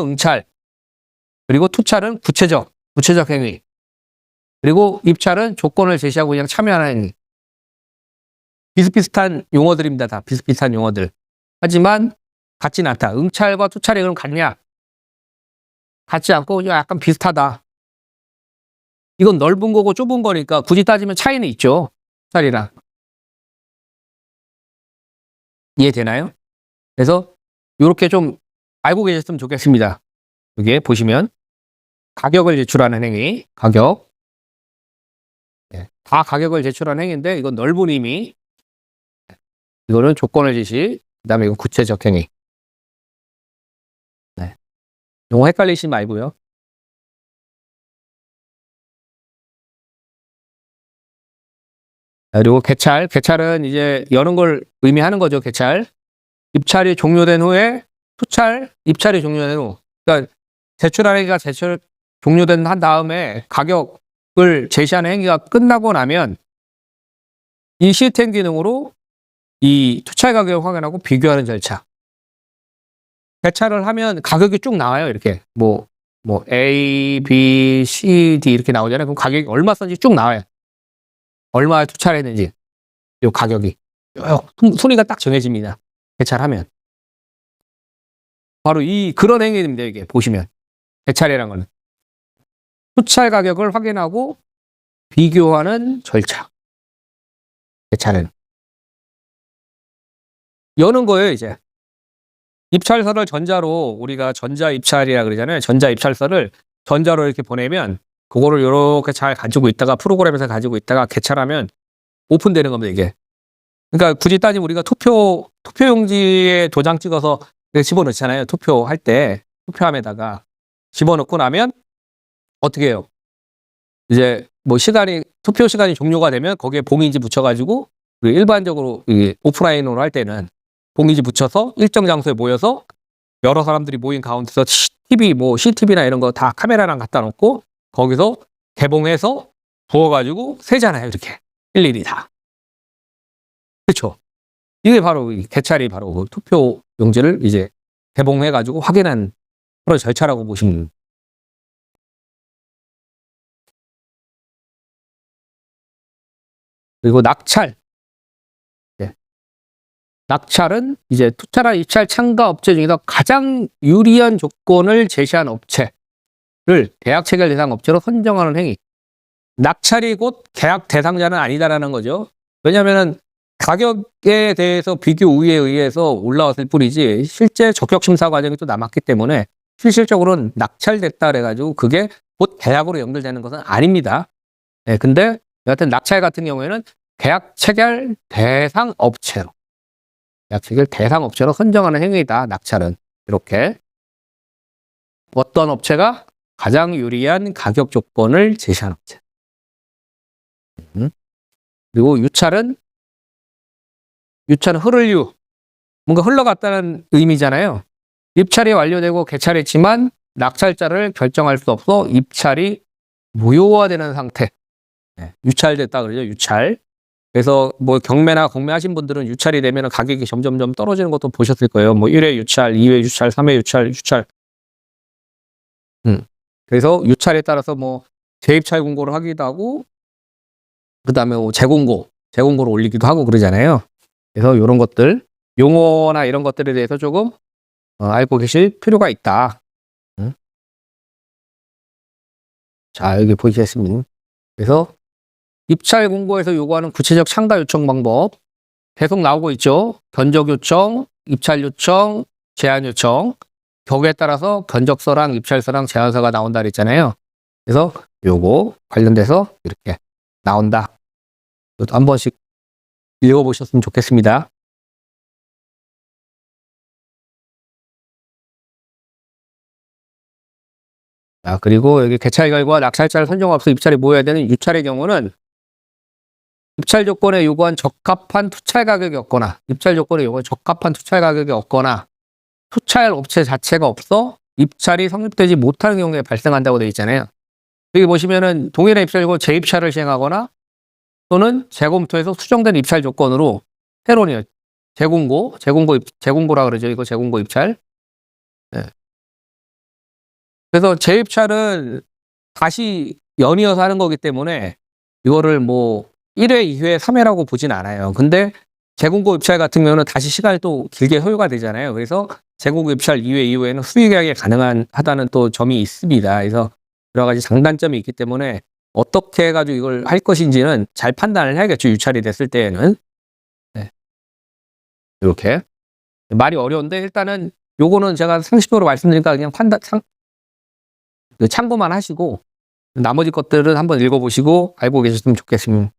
응찰, 그리고 투찰은 구체적 행위, 그리고 입찰은 조건을 제시하고 그냥 참여하는 행위. 비슷비슷한 용어들입니다. 다 비슷비슷한 용어들. 하지만 같지는 않다. 응찰과 투찰이 그럼 같냐? 같지 않고 그냥 약간 비슷하다. 이건 넓은 거고 좁은 거니까 굳이 따지면 차이는 있죠. 투찰이랑. 이해되나요? 그래서 이렇게 좀 알고 계셨으면 좋겠습니다. 여기에 보시면 가격을 제출하는 행위, 가격. 네, 다 가격을 제출하는 행위인데 이건 넓은 의미. 이거는 조건을 제시, 그 다음에 이건 구체적 행위. 네. 용어 헷갈리시지 말고요. 그리고 개찰은 이제 여는 걸 의미하는 거죠. 개찰. 입찰이 종료된 후에 입찰이 종료된 후. 그러니까 제출하는 행위가 종료된 한 다음에 가격을 제시하는 행위가 끝나고 나면 이 시스템 기능으로 이 투찰 가격을 확인하고 비교하는 절차. 개찰을 하면 가격이 쭉 나와요. 이렇게 뭐 A, B, C, D 이렇게 나오잖아요. 그럼 가격이 얼마 썼는지 쭉 나와요. 얼마에 투찰했는지 이 가격이 순위가 딱 정해집니다. 개찰하면 바로 그런 행위입니다. 이게 보시면 개찰이라는 거는 투찰 가격을 확인하고 비교하는 절차. 개찰은 여는 거예요. 이제 입찰서를 전자로, 우리가 전자 입찰이라 그러잖아요. 전자 입찰서를 전자로 이렇게 보내면 그거를 이렇게 잘 가지고 있다가 프로그램에서 가지고 있다가 개찰하면 오픈되는 겁니다. 이게. 그러니까 굳이 따지면 우리가 투표용지에 도장 찍어서 집어넣잖아요. 투표할 때 투표함에다가 집어넣고 나면 어떻게 해요? 이제 뭐 투표 시간이 종료가 되면 거기에 봉인지 붙여가지고 일반적으로 오프라인으로 할 때는 봉인지 붙여서 일정 장소에 모여서 여러 사람들이 모인 가운데서 CCTV나 이런 거 다 카메라랑 갖다 놓고 거기서 개봉해서 부어가지고 세잖아요. 이렇게 일일이 다. 그렇죠? 이게 바로 개찰이 바로 그 투표 용지를 이제 개봉해가지고 확인한 그런 절차라고 보시면 됩니다. 그리고 낙찰. 네. 낙찰은 이제 투찰한 입찰 참가 업체 중에서 가장 유리한 조건을 제시한 업체를 계약 체결 대상 업체로 선정하는 행위. 낙찰이 곧 계약 대상자는 아니다라는 거죠. 왜냐하면 가격에 대해서 비교 우위에 의해서 올라왔을 뿐이지 실제 적격 심사 과정이 또 남았기 때문에 실질적으로는 낙찰됐다 그래가지고 그게 곧 계약으로 연결되는 것은 아닙니다. 네, 근데 여하튼 낙찰 같은 경우에는 계약 체결 대상 업체로 선정하는 행위다. 낙찰은 이렇게 어떤 업체가 가장 유리한 가격 조건을 제시한 업체. 그리고 유찰은 흐를유, 뭔가 흘러갔다는 의미잖아요. 입찰이 완료되고 개찰했지만 낙찰자를 결정할 수 없어 입찰이 무효화되는 상태. 네, 유찰됐다 그러죠. 유찰. 그래서 뭐 경매나 공매하신 분들은 유찰이 되면 가격이 점점점 떨어지는 것도 보셨을 거예요. 뭐 1회 유찰, 2회 유찰, 3회 유찰. 그래서 유찰에 따라서 뭐 재입찰 공고를 하기도 하고, 그 다음에 뭐 재공고를 올리기도 하고 그러잖아요. 그래서 이런 것들, 용어나 이런 것들에 대해서 조금 알고 계실 필요가 있다. 자, 여기 보시겠습니다. 그래서 입찰 공고에서 요구하는 구체적 참가 요청 방법 계속 나오고 있죠. 견적 요청, 입찰 요청, 제안 요청. 격에 따라서 견적서랑 입찰서랑 제안서가 나온다 그랬잖아요. 그래서 요거 관련돼서 이렇게 나온다. 이것도 한 번씩 읽어보셨으면 좋겠습니다. 자, 그리고 여기 개찰 결과 낙찰자를 선정없어 입찰이 모여야 되는 유찰의 경우는 입찰 조건에 요구한 적합한 투찰 가격이 없거나, 수차열 업체 자체가 없어 입찰이 성립되지 못하는 경우에 발생한다고 되어 있잖아요. 여기 보시면은 동일한 입찰이고 재입찰을 시행하거나 또는 재검토에서 수정된 입찰 조건으로 새로운이요. 재공고라 그러죠. 이거 재공고 입찰. 네. 그래서 재입찰은 다시 연이어서 하는 거기 때문에 이거를 뭐 1회, 2회, 3회라고 보진 않아요. 근데 재공고 입찰 같은 경우는 다시 시간이 또 길게 소요가 되잖아요. 그래서 재공고 입찰 2회 이후에는 수의 계약이 가능하다는 또 점이 있습니다. 그래서 여러 가지 장단점이 있기 때문에 어떻게 해가지고 이걸 할 것인지는 잘 판단을 해야겠죠. 유찰이 됐을 때에는. 네. 이렇게. 말이 어려운데 일단은 요거는 제가 상식적으로 말씀드리니까 그냥 참고만 하시고 나머지 것들은 한번 읽어보시고 알고 계셨으면 좋겠습니다.